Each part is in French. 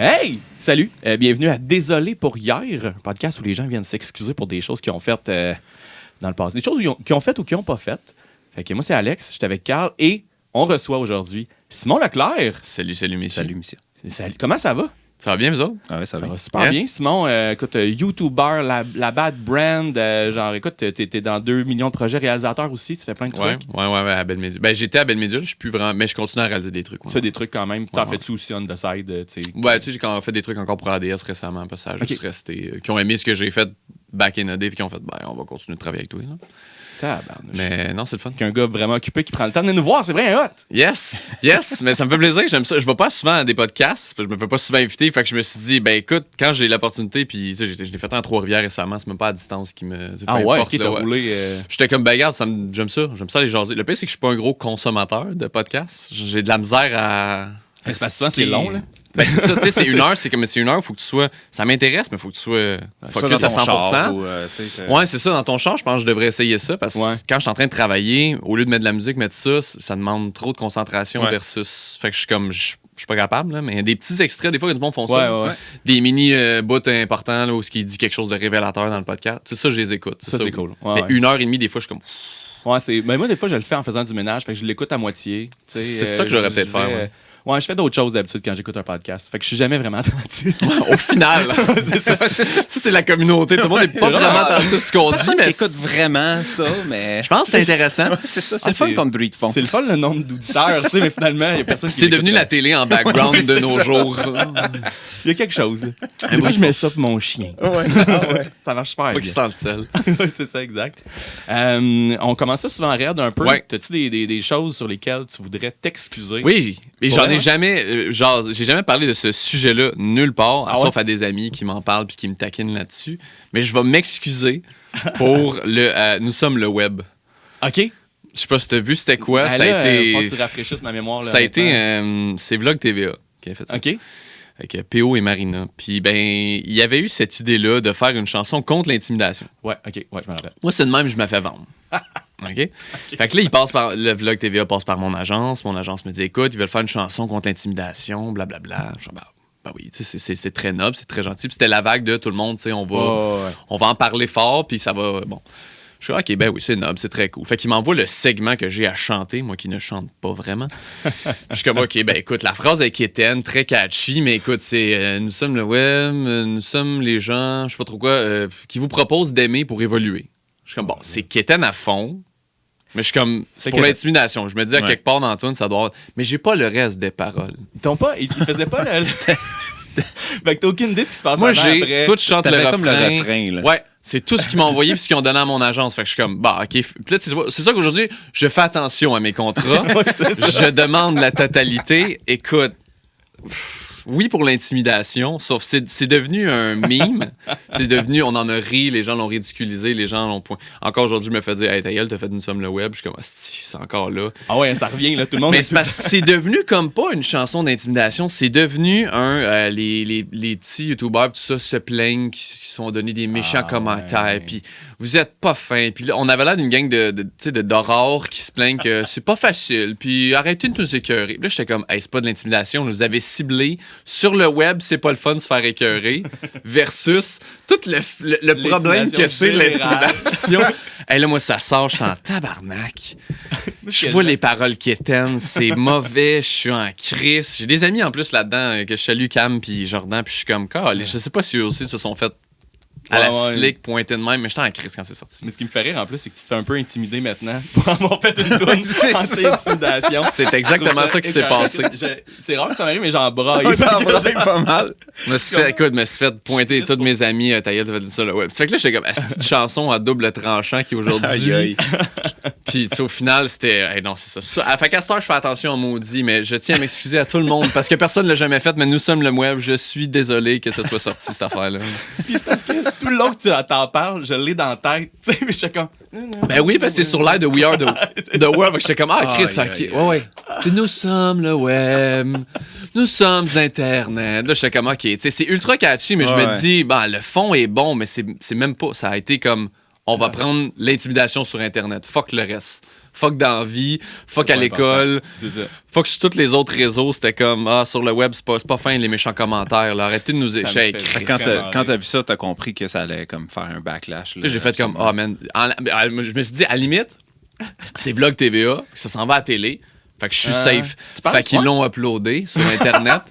Hey! Salut! Bienvenue à Désolé pour hier, un podcast où les gens viennent s'excuser pour des choses qu'ils ont faites dans le passé. Des choses qu'ils ont faites ou qu'ils n'ont pas faites. Fait que moi, c'est Alex, j'étais avec Carl et on reçoit aujourd'hui Simon Leclerc. Salut, messieurs. Salut, monsieur. Salut. Comment ça va? Ça va bien, vous autres? Ah ouais, ça Ça va. va super bien, Simon. Écoute, YouTuber, la Bad Brand, écoute, t'es dans 2 millions de projets réalisateurs aussi, tu fais plein de trucs. Ouais, à Ben Media. Ben, j'étais à Ben Media, je suis plus vraiment, mais je continue à réaliser des trucs. Tu fais des trucs quand même. T'en fais-tu aussi on the side? Ouais, tu sais, j'ai fait des trucs encore pour ADS récemment, parce que ça a juste resté. Qui ont aimé ce que j'ai fait back in the day, puis qui ont fait, ben, on va continuer de travailler avec toi. Là. Mais non, c'est le fun. Qu'un gars vraiment occupé qui prend le temps de nous voir, c'est vrai, un hot! Yes, mais ça me fait plaisir, j'aime ça. Je vais pas souvent à des podcasts, je me fais pas souvent inviter, fait que je me suis dit, ben écoute, quand j'ai l'opportunité, puis tu sais, je l'ai fait en Trois-Rivières récemment, c'est même pas à distance qui me. Ah ouais, ok, t'as roulé. J'étais comme, ben regarde, j'aime ça les jaser. Le pire, c'est que je suis pas un gros consommateur de podcasts. J'ai de la misère à. Parce que souvent, c'est long, là. Ben c'est ça, tu sais, c'est une heure, faut que tu sois. Ça m'intéresse, mais faut que tu sois focus à 100%. Ouais, c'est ça, dans ton char, je pense que je devrais essayer ça parce que quand je suis en train de travailler, au lieu de mettre de la musique, mettre ça demande trop de concentration versus. Fait que je suis comme. Je suis pas capable, là, mais des petits extraits, des fois, quand tout le monde font ça. Des mini bouts importants là, où il dit quelque chose de révélateur dans le podcast. Tout ça, je les écoute. Ça, c'est cool. Mais 1h30, des fois, je suis comme. Ouais, mais moi, des fois, je le fais en faisant du ménage, fait que je l'écoute à moitié. C'est ça que j'aurais peut-être faire. Ouais, je fais d'autres choses d'habitude quand j'écoute un podcast. Fait que je suis jamais vraiment attentif. Au final, ça, c'est la communauté. Tout le monde n'est pas vraiment attentif à ce qu'on dit. Personne qui écoute vraiment ça, mais... Je pense que c'est intéressant. C'est ça, c'est le fun comme bruit de fond. C'est le fun, le nombre d'auditeurs, tu sais, mais finalement, il y a personne qui c'est devenu la télé en background de nos jours. Il y a quelque chose, là. Des fois, je mets ça pour mon chien. Ouais. Ça marche super bien. Pas qu'il se sente seul. Oui, c'est ça, exact. On commence ça souvent raide un peu. Ouais. T'as-tu des choses sur lesquelles tu voudrais t'excuser? Oui, mais j'en ai jamais... j'ai jamais parlé de ce sujet-là nulle part, sauf à des amis qui m'en parlent puis qui me taquinent là-dessus. Mais je vais m'excuser pour le... nous sommes le web. OK. Je sais pas si t'as vu c'était quoi. Ça a été... faut que tu rafraîchisses ma mémoire. Là, ça a été... c'est Vlog TVA qui a fait ça. OK. Avec PO et Marina. Puis, ben, il y avait eu cette idée-là de faire une chanson contre l'intimidation. Ouais, OK. Ouais, je m'en rappelle. Moi, c'est de même, je me fais vendre. OK? Fait que là, le Vlog TVA passe par mon agence. Mon agence me dit, écoute, ils veulent faire une chanson contre l'intimidation, blablabla. Je dis, bah oui, tu sais, c'est très noble, c'est très gentil. Puis c'était la vague de tout le monde, tu sais, on va en parler fort, puis ça va, bon. Je suis OK, ben oui, c'est noble, c'est très cool. Fait qu'il m'envoie le segment que j'ai à chanter, moi qui ne chante pas vraiment. Je suis comme, OK, ben écoute, la phrase est quétaine, très catchy, mais écoute, c'est nous sommes le web, nous sommes les gens, je sais pas trop quoi, qui vous proposent d'aimer pour évoluer. Je suis comme, bon, c'est quétaine à fond, mais je suis comme, c'est pour l'intimidation. Je me dis à quelque part dans la tune, ça doit. Mais j'ai pas le reste des paroles. Ils faisaient pas le. Fait que t'as aucune idée de ce qui se passe moi, après. Moi, j'ai tout chante le refrain. Comme le refrain, là. Ouais. C'est tout ce qu'ils m'ont envoyé puis ce qu'ils ont donné à mon agence. Fait que je suis comme, bah, OK. Puis là, c'est ça qu'aujourd'hui, je fais attention à mes contrats. Je demande la totalité. Écoute, oui pour l'intimidation, sauf c'est devenu un meme. C'est devenu, on en a ri, les gens l'ont ridiculisé, les gens l'ont point. Encore aujourd'hui, je me fais dire, hey, ta gueule, t'as fait Nous sommes le web. Je suis comme, c'est encore là. Ah ouais, ça revient, là, tout le monde. Mais c'est parce que c'est devenu comme pas une chanson d'intimidation, c'est devenu les petits youtubeurs, tout ça, se plaignent, qui se font donner des méchants commentaires, puis vous êtes pas fin. Puis là, on avait l'air d'une gang d'horreur qui se plaignent que c'est pas facile, puis arrêtez de nous écœurer. Puis là, j'étais comme, hey, c'est pas de l'intimidation, vous avez ciblé. Sur le web, c'est pas le fun de se faire écœurer, versus tout le problème que c'est l'intimidation. Et là, moi, ça sort, je suis en tabarnak. Je vois les paroles quétaines, c'est mauvais, je suis en crise. J'ai des amis en plus là-dedans que je salue, Cam puis Jordan, puis je suis comme, je sais pas si eux aussi se sont fait à la slick, pointé de même, mais j'étais en crise quand c'est sorti. Mais ce qui me fait rire en plus, c'est que tu te fais un peu intimider maintenant pour avoir fait une toune anti-intimidation. C'est exactement ça qui s'est passé. C'est rare que ça m'arrive, mais j'en braille. T'en brailles pas mal. Écoute, je me suis fait pointer tous mes amis, ta gueule, t'as fait ça, là. Ouais. Fait que là, j'étais comme, cette chanson à double tranchant qui aujourd'hui. Puis, au final, c'était. Non, c'est ça. Fait qu'à cette heure, je fais attention au maudit, mais je tiens à m'excuser à tout le monde parce que personne ne l'a jamais fait, mais nous sommes le web. Je suis désolé que ce soit sorti, cette affaire-là. Puis c'est parce que tout le long que tu t'en parles, je l'ai dans la tête. Tu sais, mais je suis comme. Ben oui, parce que c'est sur l'air de We Are the World. J'étais comme, Chris, ok. Ouais. Nous sommes le web. Nous sommes Internet. Là, j'étais comme, ok. C'est ultra catchy, mais je me dis, le fond est bon, mais c'est même pas. Ça a été comme. On va prendre l'intimidation sur Internet. Fuck le reste. Fuck dans la vie, fuck à l'école, fuck sur tous les autres réseaux. C'était comme, sur le web, c'est pas fin les méchants commentaires. Là. Arrêtez de nous échec. Quand t'as vu ça, t'as compris que ça allait comme faire un backlash. Là, j'ai fait comme, man. Je me suis dit, à la limite, c'est Vlog TVA, ça s'en va à la télé. Fait que je suis safe. Fait qu'ils l'ont uploadé sur Internet.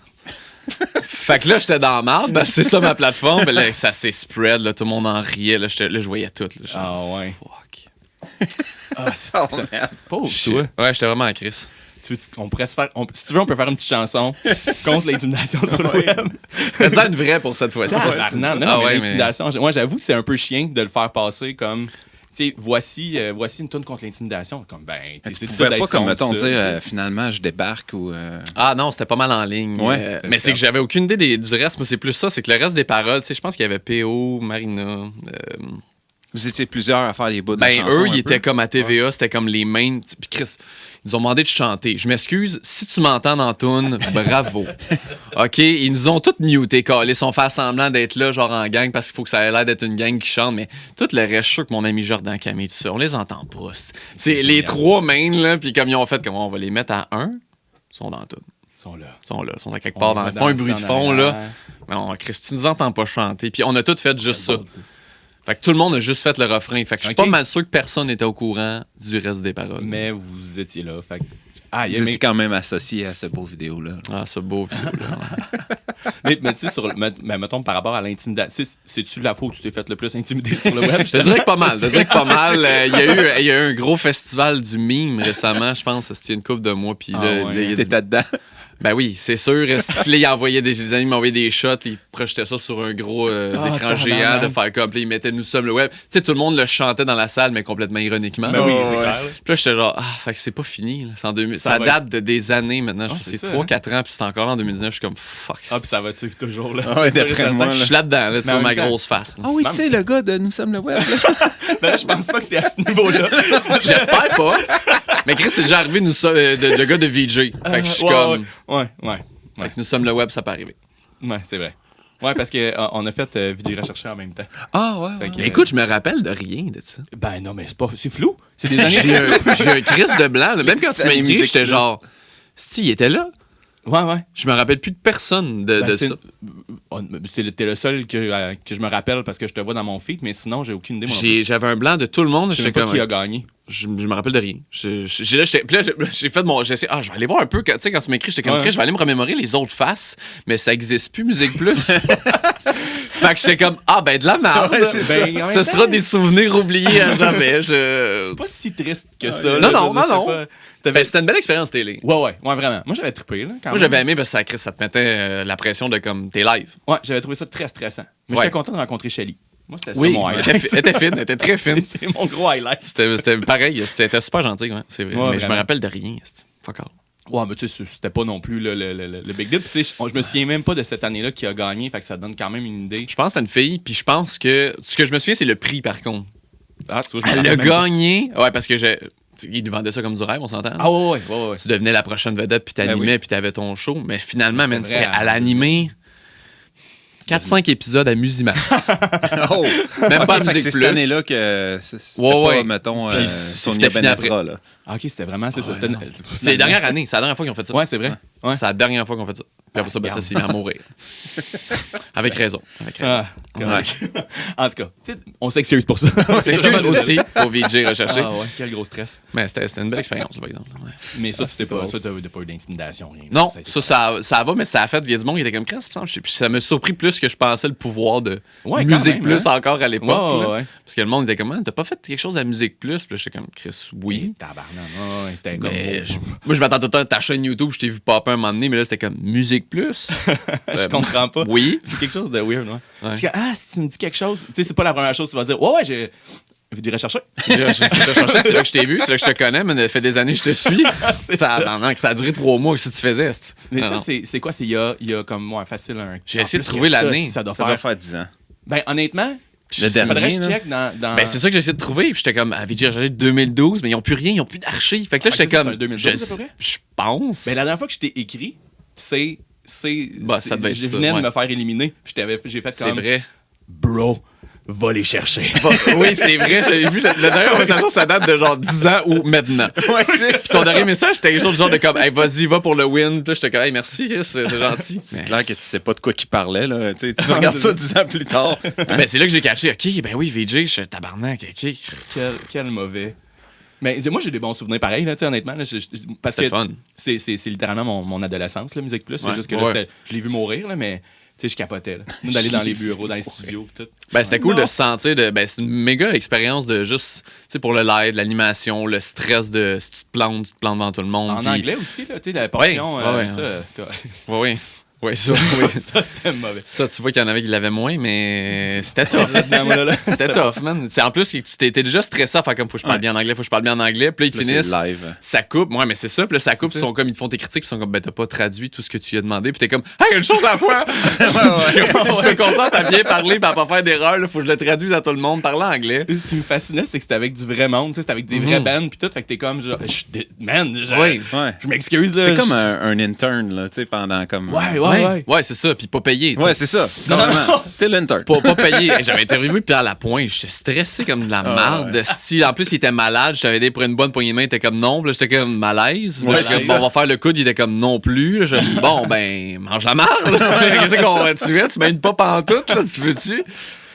Fait que là, j'étais dans la marde, parce que c'est ça ma plateforme. Mais là, ça s'est spread, là, tout le monde en riait. Là, je voyais tout. Là, ouais. Fuck. Pauvre toi. Ouais, j'étais vraiment en crise. On pourrait se faire, si tu veux, on peut faire une petite chanson contre l'intimidation sur le web. Faites-ça une vraie pour cette fois-ci. Non, mais l'intimidation. Moi, j'avoue que c'est un peu chiant de le faire passer comme. Tu sais, voici une tourne contre l'intimidation. Comme, tu pouvais pas, comme, mettons, dire finalement, je débarque ou. Ah non, c'était pas mal en ligne. Ouais, mais c'est que j'avais aucune idée du reste. Moi, c'est plus ça. C'est que le reste des paroles, tu sais, je pense qu'il y avait P.O., Marina. Vous étiez plusieurs à faire les bouts de la chanson. Eux, ils étaient comme à TVA, c'était comme les mains. Puis Chris, ils nous ont demandé de chanter. Je m'excuse, si tu m'entends dans toune, bravo. OK? Ils nous ont tous mutés, calés. Ils ont fait semblant d'être là, genre en gang, parce qu'il faut que ça ait l'air d'être une gang qui chante. Mais tout le reste, je suis sûr que mon ami Jordan Camille, tout ça, on les entend pas. C'est les trois mains, là, puis comme ils ont fait, comment on va les mettre à 1, ils sont dans tout. Ils sont là. Ils sont à quelque part dans le fond, un bruit de fond, là. Mais Chris, tu nous entends pas chanter. Puis on a tous fait juste ça. Fait que tout le monde a juste fait le refrain. Fait que je suis pas mal sûr que personne n'était au courant du reste des paroles. Mais vous étiez là. Fait que... vous étiez quand même associé à ce beau vidéo-là. Ah, ce beau vidéo-là. mais tu sais, mettons par rapport à l'intimidation, c'est-tu la fois où tu t'es fait le plus intimider sur le web? Je te dirais que pas mal. Il y a eu un gros festival du meme récemment, je pense. C'était une couple de mois. Puis t'étais dedans? Ben oui, c'est sûr. Il envoyait des amis m'envoyaient des shots, ils projetaient ça sur un gros écran géant de faire comme. Ils mettaient Nous sommes le web. Tu sais, tout le monde le chantait dans la salle, mais complètement ironiquement. Ben oui, c'est clair. Puis là, j'étais genre, fait que c'est pas fini. Là. C'est en 2000. Ça date de des années maintenant. C'est 3-4 ans, puis c'est encore en 2019. Je suis comme, fuck. Ah, puis ça va suivre toujours. Là. Ouais, d'après moi. Je suis là-dedans, là, tu vois ma grosse face. Ah oui, tu sais, le gars de Nous sommes le web. Ben, je pense pas que c'est à ce niveau-là. J'espère pas. Mais Chris, c'est déjà arrivé de gars de VJ. Fait que je suis comme. Ouais. Fait que Nous sommes le web, ça peut arriver. Ouais, c'est vrai. Ouais, parce qu'on a fait vidéo recherchée en même temps. Ah, ouais. Mais écoute, je me rappelle de rien de ça. Ben non, mais c'est flou. C'est des années. J'ai un Chris de blanc. Là. Même quand tu m'as écrit, j'étais genre. Il était là? Ouais. Je me rappelle plus de personne de ça. T'es le seul que je me rappelle parce que je te vois dans mon feed, mais sinon, j'ai aucune idée. J'avais un blanc de tout le monde. Je sais pas qui a gagné. Je me rappelle de rien. Puis là, j'ai fait mon. J'ai essayé, je vais aller voir un peu. Tu sais, quand tu m'écris, j'étais comme, je vais aller me remémorer les autres faces, mais ça existe plus, Musique Plus. Fait que j'étais comme, de la merde. Ouais, c'est ça. Ce sera des souvenirs oubliés à jamais. C'est pas si triste que ça. Non. C'était une belle expérience télé. Ouais, vraiment. Moi, j'avais trippé. Moi, j'avais aimé parce que ça te mettait la pression de comme t'es live. Ouais, j'avais trouvé ça très stressant. Mais j'étais content de rencontrer Shelly. Moi, c'était ça mon highlight. Elle était fine, elle était très fine. C'était mon gros highlight. C'était pareil, c'était super gentil, c'est vrai. Ouais, mais vraiment. je me rappelle de rien. Fuck all. Ouais, mais tu sais, c'était pas non plus le big deal. Puis tu sais, je me souviens même pas de cette année-là qui a gagné, fait que ça donne quand même une idée. Je pense que c'était une fille, puis je pense que ce que je me souviens, c'est le prix par contre. Ah, tu vois, elle a gagné. Ouais, parce que ils nous vendaient ça comme du rêve, on s'entend. Ah ouais. Tu devenais la prochaine vedette, puis t'animais, puis t'avais ton show. Mais finalement, c'était à l'animer 4-5 épisodes à Musimax. Même pas à Musique Plus. C'est cette année-là que c'était pas, mettons, Sonia Benazra, là. Ah, OK, c'était vraiment, c'est ça. C'est la dernière année, c'est la dernière fois qu'ils ont fait ça. Ouais, c'est vrai. Ouais. C'est la dernière fois qu'on fait ça. Puis après ça, ça s'est mis à mourir. Avec raison. En tout cas, on s'excuse pour ça. On s'excuse aussi pour VJ recherché. Ah ouais, quel gros stress. Mais c'était une belle expérience, par exemple. Ouais. Mais ça, t'as pas eu d'intimidation, rien. Non, ça va, mais ça a fait, il y a du monde qui était comme Chris, ça m'a surpris plus que je pensais le pouvoir de Musique Plus encore à l'époque. Ouais. Parce que le monde était comme, t'as pas fait quelque chose à Musique Plus? Puis j'étais comme, Chris, oui. Tabarnak, c'était comme... Moi, je m'attends tout le temps à ta chaîne YouTube, je t'ai vu popper un moment donné, mais là, c'était comme Musique Plus. Je comprends pas. Oui. C'est quelque chose de weird, ouais. Parce que, si tu me dis quelque chose, tu sais, c'est pas la première chose que tu vas dire, ouais, j'ai vu rechercher. C'est là que je t'ai vu, c'est là que je te connais, mais ça fait des années que je te suis. Ça a duré 3 mois, qu'est-ce que tu faisais? Mais ça, c'est quoi? Il y a comme, facile un... J'ai essayé de trouver l'année. Ça doit faire 10 ans. Ben, honnêtement... Le dernier, faudrait que je check dans... Ben, c'est ça que j'ai essayé de trouver. Puis j'étais comme, VJ recherché 2012, mais ils n'ont plus rien, ils n'ont plus d'archives. Fait que là, j'étais comme... 2012, je pense. Ben, la dernière fois que je t'ai écrit, ça devait être je venais de me faire éliminer. J'ai fait comme... C'est vrai. Bro, va les chercher. Oui, c'est vrai, j'avais vu la dernière conversation, ça date de genre 10 ans ou maintenant. Ouais, c'est ça. Son dernier message, c'était quelque chose de genre de comme, hey, vas-y, va pour le win. Puis là, j'étais comme, hey, merci, Chris, c'est gentil. C'est clair que tu sais pas de quoi qu'il parlait, là. Tu regardes ça 10 ans plus tard. Ben, c'est là que j'ai catché, OK, ben oui, VJ, je suis tabarnak, OK. Quel mauvais. Mais moi, j'ai des bons souvenirs pareils, là, honnêtement. Là, parce que fun. c'est littéralement mon adolescence, la Musique Plus. C'est Ouais, juste que là, je l'ai vu mourir, là, mais je capotais. D'aller dans les bureaux, dans les studios, tout. Ben, c'était cool de se sentir. C'est une méga expérience de juste, pour le live, l'animation, le stress de si tu te plantes devant tout le monde. En anglais aussi, là, la portion, Oui. Oui, ça, oui. Ça, c'était mauvais. Ça, tu vois qu'il y en avait qui l'avaient moins, mais c'était tough. C'était tough, man. En plus, tu étais déjà stressé à faire comme faut que je parle bien en anglais, faut que je parle bien en anglais. Puis là, ils finissent. C'est live. Ça coupe. Ouais, mais c'est ça. Puis là, ça coupe. Ils te font tes critiques. Puis ils sont comme, ben, t'as pas traduit tout ce que tu lui as demandé. Puis t'es comme, hey, une chose à la fois. Je me concentre à bien parler, puis à pas faire d'erreur. Faut que je le traduise à tout le monde. Parler anglais. Ce qui me fascinait, c'était que c'était avec du vrai monde. C'était avec des vrais bands. Puis tout. Fait que t'es comme, genre, je m'excuse, là. T'es comme un intern, là, tu sais, pendant comme. Ouais, c'est ça. Puis pas payé. Ouais, c'est ça. Normalement, t'es l'intern. Pas payé. J'avais interviewé Pierre Lapointe. J'étais stressé comme de la merde. Si en plus il était malade, je t'avais dit pour une bonne poignée de main, il était comme non. Puis là, j'étais comme malaise. Là, on va faire le coude, il était comme non plus. Là, bon, ben, mange la marde. Qu'est-ce qu'on va tuer? Tu m'aides pas pantoute, là, tu veux-tu?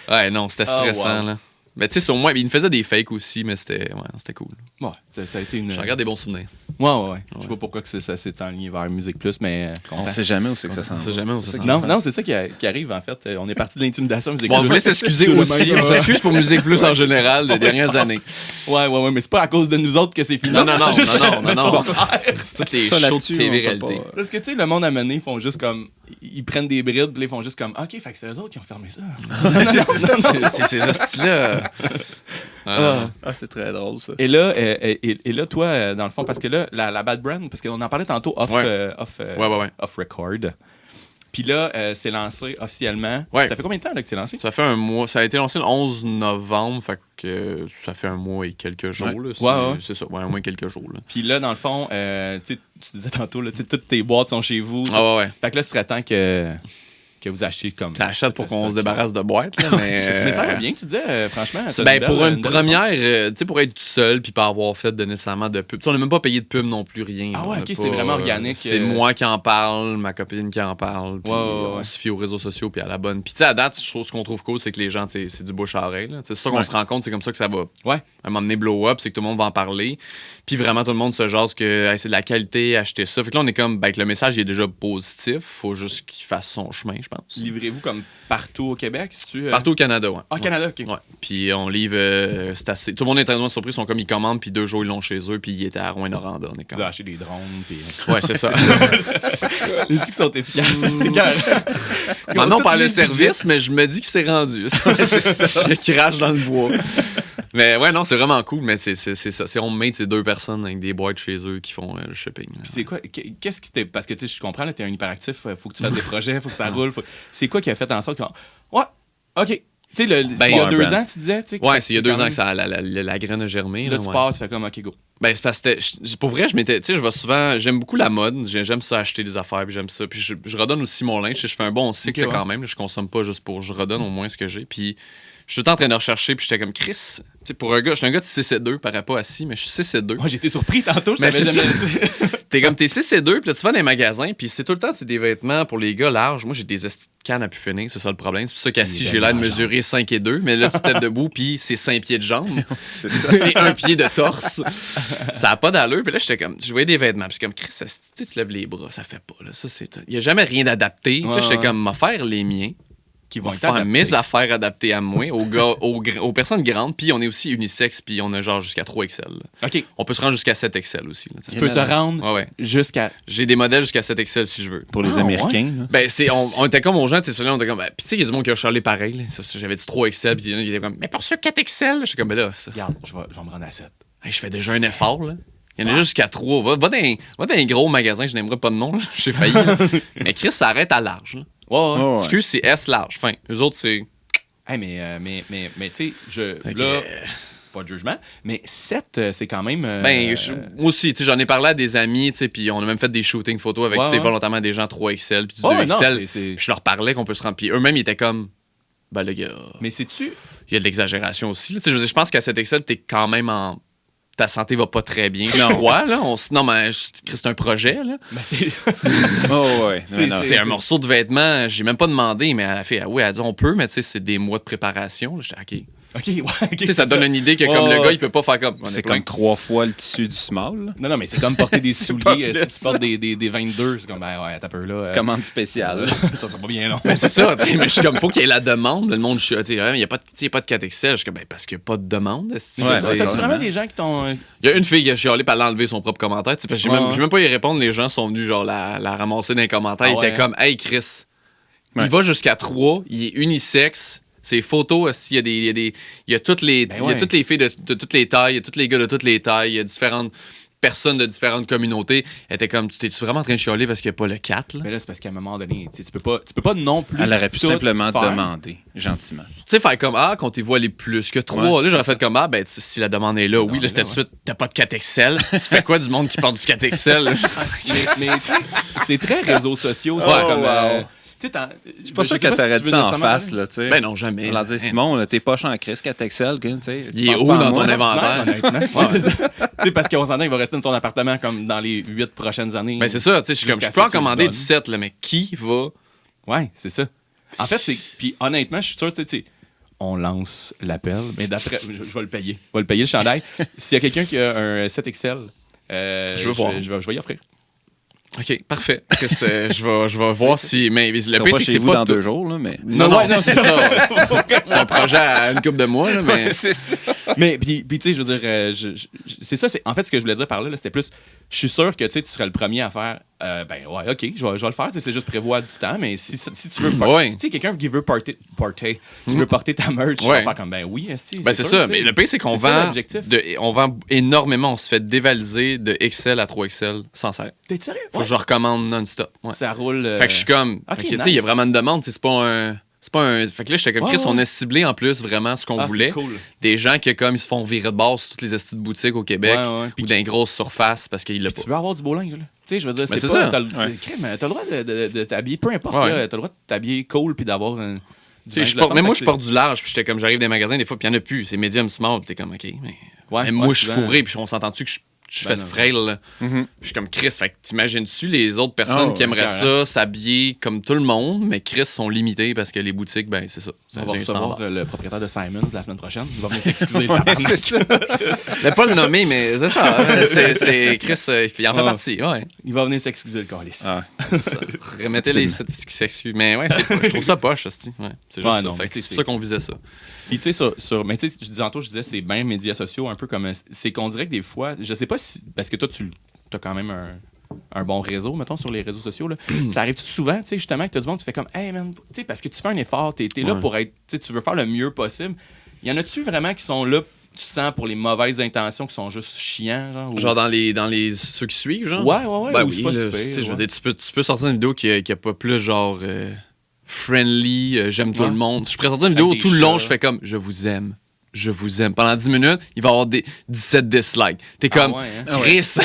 Ouais, non, c'était stressant, là. Mais tu sais, au moins, il me faisait des fakes aussi, mais c'était cool. Ouais, ça a été une. J'en garde des bons souvenirs. Ouais. Je sais pas pourquoi que ça s'est enligné vers Musique Plus, mais. On sait jamais où c'est que ça s'en va. On sait jamais où ça s'en va. Non, c'est ça qui arrive, en fait. On est parti de l'intimidation Musique Plus. Plus. On voulait s'excuser aussi. On s'excuse pour Musique Plus en général des dernières années. Ouais, mais c'est pas à cause de nous autres que c'est fini. Non. C'est toutes les shows de télé-réalité. Parce que, tu sais, le monde à mener, ils font juste comme. Ils prennent des brides, puis ils font juste comme. OK, fait que c'est eux autres qui ont fermé ça. C'est ces hosties-là. C'est très drôle, ça. Et là, toi, dans le fond, parce que là, la Bad Brand, parce qu'on en parlait tantôt off record. Puis là, c'est lancé officiellement. Ouais. Ça fait combien de temps là, que c'est lancé? Ça fait un mois. Ça a été lancé le 11 novembre, fait que ça fait un mois et quelques jours. Là. C'est ça, un mois et quelques jours. Là. Puis là, dans le fond, tu disais tantôt, là, toutes tes boîtes sont chez vous. Ouais. Fait que là, ce serait temps que vous achetiez comme. T'achètes pour qu'on se débarrasse de boîtes, là, mais. C'est ça, bien que tu disais, franchement. Ben, pour une première, tu sais, pour être tout seul puis pas avoir fait de nécessairement de pub. T'sais, on n'a même pas payé de pub non plus, rien. Ah ouais, ok, c'est vraiment organique. C'est moi qui en parle, ma copine qui en parle, puis on se fie aux réseaux sociaux puis à la bonne. Puis tu sais, à date, ce qu'on trouve cool, c'est que les gens, c'est du bouche à oreille. C'est ça qu'on se rend compte, c'est comme ça que ça va. Ouais. À m'emmener blow up, c'est que tout le monde va en parler. Puis vraiment, tout le monde se jase que c'est de la qualité, acheter ça. Fait que là, on est comme, ben, que le message il est déjà positif. Faut juste qu'il fasse son chemin, je pense. Livrez-vous comme partout au Québec, si tu. Partout au Canada, ouais. Ah, Canada, ok. Ouais. Puis on livre, c'est assez. Tout le monde est très surpris, ils sont comme ils commandent, puis 2 jours ils l'ont chez eux, puis ils étaient à Rouyn-Noranda. On est comme. Vous avez acheté des drones, puis. Ouais, c'est ça. Les sticks sont efficaces, c'est clair. Maintenant, on parle de service, mais je me dis que c'est rendu. C'est ça. Je crache dans le bois. Mais ouais, non, c'est vraiment cool, mais c'est ça. C'est homemade, c'est 2 personnes avec des boîtes chez eux qui font le shipping. Puis c'est quoi, qu'est-ce qui t'est. Parce que tu sais, je comprends, là, t'es un hyperactif, faut que tu fasses des projets, faut que ça roule. C'est quoi qui a fait en sorte que. Ouais, OK. Tu sais, il y a 2 ans, tu disais, tu sais. Ouais, c'est il y a 2 ans que ça, la graine a germé. Là, tu pars, tu fais comme, OK, go. Ben, c'est parce que pour vrai, tu sais, je vais souvent. J'aime beaucoup la mode. J'aime ça acheter des affaires, puis j'aime ça. Puis je redonne aussi mon linge. Je fais un bon cycle quand même. Je consomme pas juste pour. Je redonne au moins ce que j'ai. Puis. Je suis tout le temps en train de rechercher, puis j'étais comme Chris. Tu sais, pour un gars, je suis un gars de 6'2", paraît pas assis, mais je suis 6'2". Moi, j'étais surpris tantôt, je mais savais jamais. T'es comme t'es 6'2", puis là, tu vas dans les magasins, puis c'est tout le temps des vêtements pour les gars larges. Moi, j'ai des cannes à pu finir, c'est ça le problème. C'est pour ça qu'assis, j'ai l'air de mesurer 5'2", mais là, tu te têtes debout, puis c'est 5 pieds de jambes. C'est ça. Et 1 pied de torse. Ça a pas d'allure. Puis là, j'étais comme, je voyais des vêtements, puis comme Chris, tu lèves les bras, ça fait pas. Là. Ça, il y a jamais rien d'adapté. Puis là, j'étais comme, m'a faire les miens. Qui vont faire mes affaires adaptées à moi, aux personnes grandes, puis on est aussi unisexe, puis on a genre jusqu'à 3XL. OK. On peut se rendre jusqu'à 7XL aussi. Là, tu peux te rendre jusqu'à... J'ai des modèles jusqu'à 7XL si je veux. Pour les Américains. Ouais. Ben, on était comme aux gens, tu sais, on était comme... Puis tu sais, il y a du monde qui a charlé pareil. Là. J'avais dit 3XL, puis il était comme, mais pour ceux 4XL, j'étais comme, ben là... Ça. Regarde, je vais me rendre à 7. Hey, je fais déjà un effort, là. Il y en a juste jusqu'à 3. Va dans un gros magasin, je n'aimerais pas de nom, j'ai failli. Mais Chris, ça arrête à large, là. Ouais. Excuse, c'est S large. Fin. Eux autres, c'est. Hey, mais tu sais, là, pas de jugement, mais 7, c'est quand même. Moi aussi, tu sais, j'en ai parlé à des amis, tu sais, puis on a même fait des shootings photos avec, tu sais, volontairement des gens 3XL, puis du 2XL. Puis je leur parlais qu'on peut se rendre. Puis eux-mêmes, ils étaient comme. Ben là, Mais sais-tu... il y a de l'exagération aussi. Tu sais, je pense qu'à cet excès, t'es quand même en... Ta santé va pas très bien. Je crois, là. Non, mais c'est un projet, là. Ben, c'est... C'est un morceau de vêtement. J'ai même pas demandé, mais elle a fait, oui, elle a dit, on peut, mais tu sais, c'est des mois de préparation. Là, j'étais, OK. Tu sais, ça donne une idée que comme le gars, il peut pas faire comme... C'est comme 3 fois le tissu du small. Non, mais c'est comme porter des souliers. Si tu portes des 22, c'est comme, ben ouais, t'as peur là. Commande spéciale. Ça sera pas bien, non. Ben, c'est ça, tu sais, mais je suis comme, faut qu'il y ait la demande. Le monde, il n'y a pas de 4XL. Je suis comme, ben, parce qu'il n'y a pas de demande. T'as-tu vraiment des gens qui t'ont... Il y a une fille qui a chialé, puis elle a enlevé son propre commentaire. Parce que j'ai même pas y répondre. Les gens sont venus, genre, la ramasser dans les commentaires. Ils étaient comme, hey, Chris, il va jusqu'à 3, il est unisexe. Ces photos, il y a toutes les filles de toutes les tailles, il y a tous les gars de toutes les tailles, il y a différentes personnes de différentes communautés. Elle était comme, t'es-tu vraiment en train de chialer parce qu'il n'y a pas le 4, là? Mais là, c'est parce qu'à un moment donné, tu peux pas non plus. Elle aurait pu simplement demander, gentiment. Tu sais, faire comme, comptez-vous aller plus que 3. Là, j'aurais fait comme, ben, si la demande est là, oui, là, c'était tout de suite, t'as pas de 4XL. Tu fais quoi du monde qui porte du 4XL? mais c'est très réseaux sociaux, ça, comme... Je suis pas sûr qu'elle t'aurait dit ça en face, là, tu sais. Ben non, jamais. On leur dit, Simon, t'es pas en crise, 4XL, tu sais. Il est où dans ton inventaire? C'est ça. Tu sais, parce qu'on s'entend qu'il va rester dans ton appartement comme dans les 8 prochaines années. Ben c'est ça, tu sais, je peux en commander 17, là, mais qui va? Ouais, c'est ça. En fait, c'est... Puis honnêtement, je suis sûr, tu sais, on lance l'appel, mais d'après... Je vais le payer. Je vais le payer, le chandail. S'il y a quelqu'un qui a un 7XL, je vais y offrir. OK, parfait. Je vais voir si... Mais le pire, c'est que c'est pas dans 2 jours, là, mais... Non, c'est ça. C'est un projet à une couple de mois, là, mais... c'est ça. Mais, puis tu sais, je veux dire, c'est ça, en fait, ce que je voulais dire par là, c'était plus... Je suis sûr que, tu serais le premier à faire... ben, ouais, OK, je vais le faire. C'est juste prévoir du temps, mais si tu veux... Tu sais, quelqu'un qui veut porter ta merch, va faire comme, ben oui, ben, c'est ça. Mais le pire, c'est qu'on vend... On vend énormément. On se fait dévaliser de XL à 3XL sans cesse. T'es sérieux? Faut que je recommande non-stop. Ouais. Ça roule... Fait que je suis comme... OK, tu sais, il y a vraiment une demande. C'est pas un... Fait que là, j'étais comme, Chris, on a ciblé en plus vraiment ce qu'on voulait. Cool. Des gens qui, comme, ils se font virer de base sur toutes les estis de boutiques au Québec ou dans les grosses surfaces parce qu'ils l'ont pas. Tu veux avoir du beau linge, là. Tu sais, je veux dire, c'est ça. T'as le droit de t'habiller, peu importe, là, t'as le droit de t'habiller cool puis d'avoir un... Mais moi, je porte du large, puis j'étais comme, j'arrive dans les magasins, des fois, puis il n'y en a plus. C'est medium small, puis t'es comme, OK, mais moi, je suis fourré, puis on s'entend-tu que je fais de frail, là. Je suis comme Chris. Fait que t'imagines-tu les autres personnes qui aimeraient ça s'habiller comme tout le monde, mais Chris sont limités parce que les boutiques, ben c'est ça. On va recevoir le propriétaire de Simons la semaine prochaine. Il va venir s'excuser. C'est ça. Mais pas le nommer, mais c'est ça. C'est Chris, il en fait partie. Ouais. Il va venir s'excuser, le calice. Remettez les qui s'excusent. Mais ouais, je trouve ça poche, hostie. Ouais, c'est juste ça. C'est pour ça qu'on visait ça. Puis tu sais, mais tu sais, je disais, c'est bien médias sociaux, un peu comme... C'est qu'on dirait que des fois, je sais pas si... Parce que toi, tu as quand même un bon réseau, mettons, sur les réseaux sociaux, là. Ça arrive souvent, tu sais, justement, que tu as du monde, tu fais comme, hey man, tu sais, parce que tu fais un effort, t'es là pour être... Tu sais, tu veux faire le mieux possible. Y en a-tu vraiment qui sont là, tu sens, pour les mauvaises intentions, qui sont juste chiants, genre? Ou... Genre dans les ceux qui suivent, genre? Ouais. Ben oui, c'est pas super, je veux dire, tu peux sortir une vidéo qui a pas plus, genre... friendly, j'aime tout le monde. Je présente une vidéo tout le long, je fais comme je vous aime. Pendant 10 minutes, il va y avoir 17 dislikes. T'es comme Chris.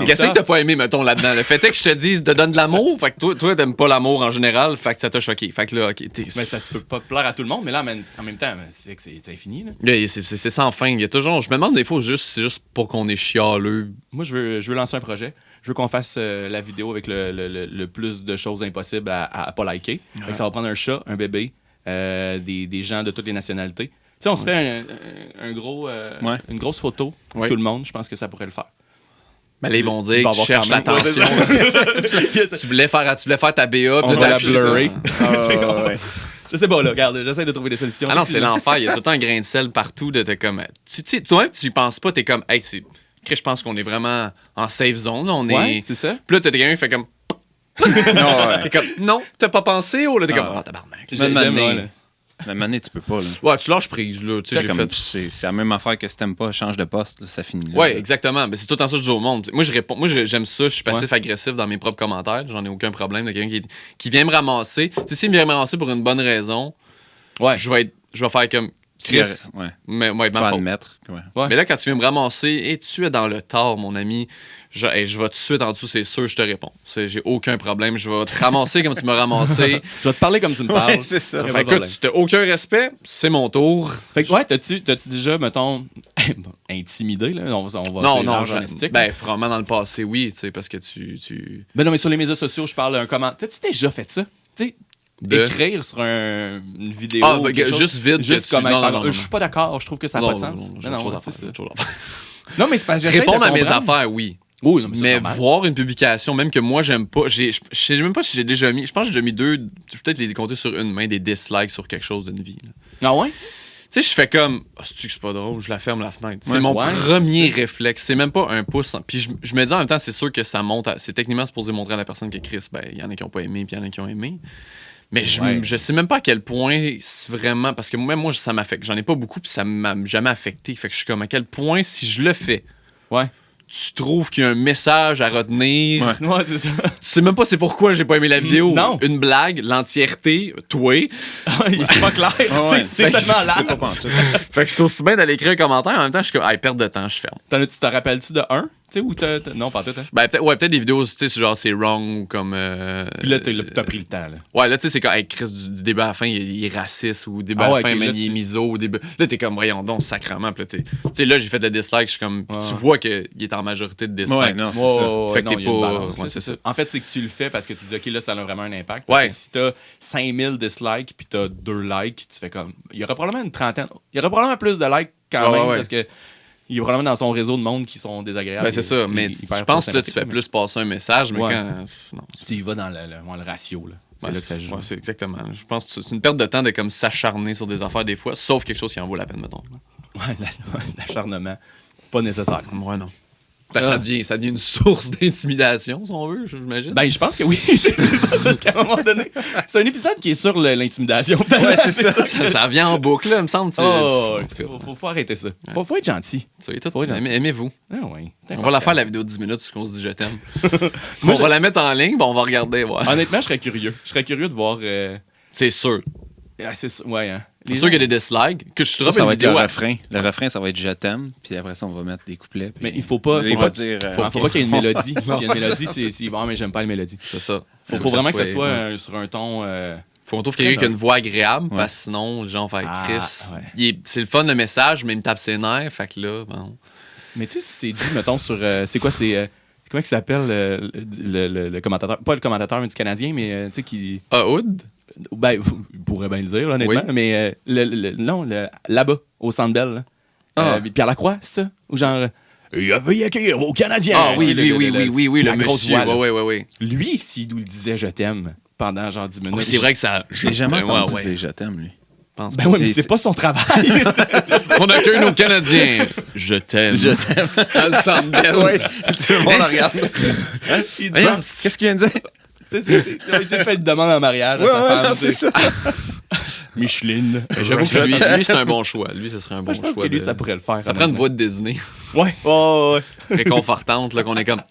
Qu'est-ce que t'as pas aimé, mettons, là-dedans? Le fait est que je te dise de donner de l'amour, fait que toi, t'aimes pas l'amour en général, fait que ça t'a choqué. Fait que là, OK. Mais c'est parce que tu peux pas plaire à tout le monde, mais là, en même temps, c'est que c'est infini, là. C'est sans fin. Il y a toujours. Je me demande des fois, c'est juste pour qu'on est chialeux. Moi, je veux lancer un projet. Je veux qu'on fasse la vidéo avec le plus de choses impossibles à pas liker. Fait que ça va prendre un chat, un bébé, des gens de toutes les nationalités. Tu sais, on se fait une grosse photo pour tout le monde. Je pense que ça pourrait le faire. Mais là, ils vont dire que tu cherches l'attention. tu voulais faire ta BA. On va la blurrer. Je sais pas, là, regarde, j'essaie de trouver des solutions. Ah non, c'est l'enfer. Il y a tout le temps un grain de sel partout. Comme, toi-même, tu y penses pas. T'es comme, hey, je pense qu'on est vraiment en safe zone. Ouais, c'est ça. Puis là, t'as quelqu'un qui fait comme... T'es comme, non, t'as pas pensé? Là, t'es comme, tabarnak. La manée, tu peux pas. Là. Ouais, tu lâches prise. Là. C'est la même affaire que si t'aimes pas, change de poste, là, ça finit là. Ouais, exactement. Mais c'est tout le temps ça que je dis au monde. Moi, j'aime ça. Je suis passif-agressif dans mes propres commentaires. J'en ai aucun problème. Il y a quelqu'un qui vient me ramasser. Tu sais, s'il vient me ramasser pour une bonne raison, je vais faire comme... Chris, mais tu vas admettre. Mais là, quand tu viens me ramasser, et tu es dans le tort, mon ami, je vais tout de suite en dessous, c'est sûr, je te réponds. J'ai aucun problème. Je vais te ramasser comme tu m'as ramassé. Je vais te parler comme tu me parles. Ouais, c'est ça. Fait que tu n'as aucun respect, c'est mon tour. Fait que, t'as-tu déjà, mettons, intimidé, là? On va non, journalistique. probablement dans le passé, oui, tu sais, parce que tu... Ben non, mais sur les médias sociaux, je parle d'un comment. T'as-tu déjà fait ça? Tu sais, écrire sur une vidéo. Juste vide. Juste comme non. Je suis pas d'accord, je trouve que ça n'a pas de sens. Non, c'est ça. chose Non, mais c'est pas j'essaie répondre de à mes comprendre. affaires, oui. Oui, non, mais Mais voir une publication, même que moi, j'aime pas, je sais même pas si j'ai déjà mis, je pense que j'ai déjà mis 2, peut-être les compter sur une main, des dislikes sur quelque chose d'une vie. Là. Ah ouais? Tu sais, je fais comme, c'est pas drôle, je la ferme la fenêtre. C'est mon premier réflexe. C'est même pas un pouce. Puis je me dis en même temps, c'est sûr que ça monte. C'est techniquement supposé montrer à la personne que Chris, il y en a qui ont pas aimé, puis il y en a qui ont aimé. Mais je sais même pas à quel point c'est vraiment. Parce que même moi, ça m'affecte. J'en ai pas beaucoup, puis ça m'a jamais affecté. Fait que je suis comme, à quel point, si je le fais. Ouais. Tu trouves qu'il y a un message à retenir. Ouais, c'est ça. Tu sais même pas c'est pourquoi j'ai pas aimé la vidéo. Non. Une blague, l'entièreté, toi. C'est pas clair. C'est tellement large. Fait que je suis aussi bien d'aller écrire un commentaire. En même temps, je suis comme, perte de temps, je ferme. Tu te rappelles-tu de un? Tu sais, ou non, pas tout. Ben, peut-être des vidéos, tu sais, genre c'est wrong ou comme. Puis là, t'as pris le temps, là. Ouais, là, tu sais, c'est comme, Chris, du début à la fin, il est raciste ou début à la fin, il est miso. Au début. Là, t'es comme, voyons donc, sacrement. Puis là, tu sais, là, j'ai fait le dislike, je suis comme, tu vois qu'il est en majorité de dislike. Ouais, non, c'est ça. Fait que t'es pas. Ouais, c'est ça. En fait, c'est que tu le fais parce que tu dis, OK, là, ça a vraiment un impact. Ouais. Si t'as 5000 dislikes puis t'as 2 likes, tu fais comme. Il y aurait probablement une trentaine. Il y aurait probablement plus de likes quand même parce que. Il y a probablement dans son réseau de monde qui sont désagréables. Ben, c'est ça, mais je pense que là, tu fais plus passer un message, mais quand. Non. Tu y vas dans le ratio, là. C'est là que ça joue. Ouais, c'est exactement. Je pense que c'est une perte de temps de comme s'acharner sur des affaires des fois, sauf quelque chose qui en vaut la peine, mettons. Ouais, l'acharnement. Pas nécessaire. Ouais, non. Ça devient une source d'intimidation, si on veut, j'imagine. Ben, je pense que oui. C'est qu'à un moment donné, c'est un épisode qui est sur l'intimidation. Ouais, c'est ça. Ça revient en boucle, là, me semble. Faut arrêter ça. Faut être gentil. Aimez-vous. Ah, oui. On va la faire, la vidéo de 10 minutes, ce qu'on se dit je t'aime. On va la mettre en ligne, on va regarder. Ouais. Honnêtement, je serais curieux. Je serais curieux de voir. C'est sûr. C'est sûr, ouais, hein. C'est sûr qu'il y a des dislikes. Que je ça va être le refrain. Le refrain, ça va être je t'aime. Puis après ça, on va mettre des couplets. Mais il faut pas dire. Faut pas qu'il y ait une mélodie. S'il y a une mélodie, c'est bon, mais j'aime pas la mélodie. C'est ça. Faut vraiment que ça soit sur un ton. Faut qu'on trouve quelqu'un qui a une voix agréable, parce que sinon, les gens vont faire Chris. C'est le fun le message, mais il me tape ses nerfs. Fait que là, bon. Mais tu sais, c'est dit, mettons, sur. C'est quoi, c'est. Comment il s'appelle le commentateur? Pas le commentateur, mais du Canadien, mais tu sais, qui. Hood? Ben, il pourrait bien le dire, là, honnêtement. Oui. Mais là-bas, au Centre Bell. Pierre Lacroix, c'est ça? Ou genre. Veuillez accueillir au Canadien. Ah oui, le monsieur. Oui. Lui, s'il nous le disait je t'aime pendant genre 10 minutes. Oui, c'est vrai que ça. Je l'ai jamais entendu dire je t'aime, lui. Ben oui, mais c'est pas son travail. On accueille nos Canadiens. Je t'aime. Je t'aime. Dans le Centre Bell. Oui, tout le monde regarde. Qu'est-ce qu'il vient de dire? Il s'est fait une demande en mariage à sa femme. C'est ça. Micheline. J'avoue que lui, c'est un bon choix. Lui, ce serait un bon choix. Je pense que lui, ça pourrait le faire. Ça prend une voix de Disney. Ouais. Réconfortante, là, qu'on est comme...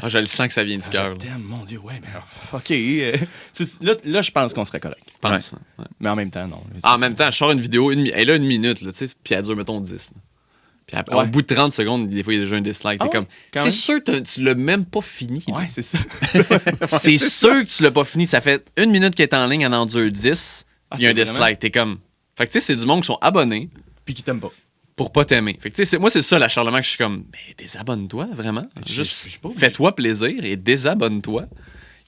je le sens que ça vient du cœur. Je t'aime, mon Dieu, ouais, mais OK. Là, je pense qu'on serait correct. Ouais. Mais en même temps, non. En même temps, je sors une vidéo, elle a 1 minute, là, tu sais, puis elle dure, mettons, 10. Puis après, au bout de 30 secondes, des fois, il y a déjà un dislike. T'es comme, c'est sûr que tu l'as même pas fini. Ouais, c'est ça. C'est sûr que tu l'as pas fini. Ça fait 1 minute qu'elle est en ligne, elle en dure 10. Il y a un dislike. Vraiment? T'es comme... Fait que tu sais, c'est du monde qui sont abonnés. Puis qui t'aiment pas. Pour pas t'aimer. Fait que tu sais, moi, c'est ça l'acharnement que je suis comme, mais désabonne-toi, vraiment. Juste fais-toi plaisir et désabonne-toi.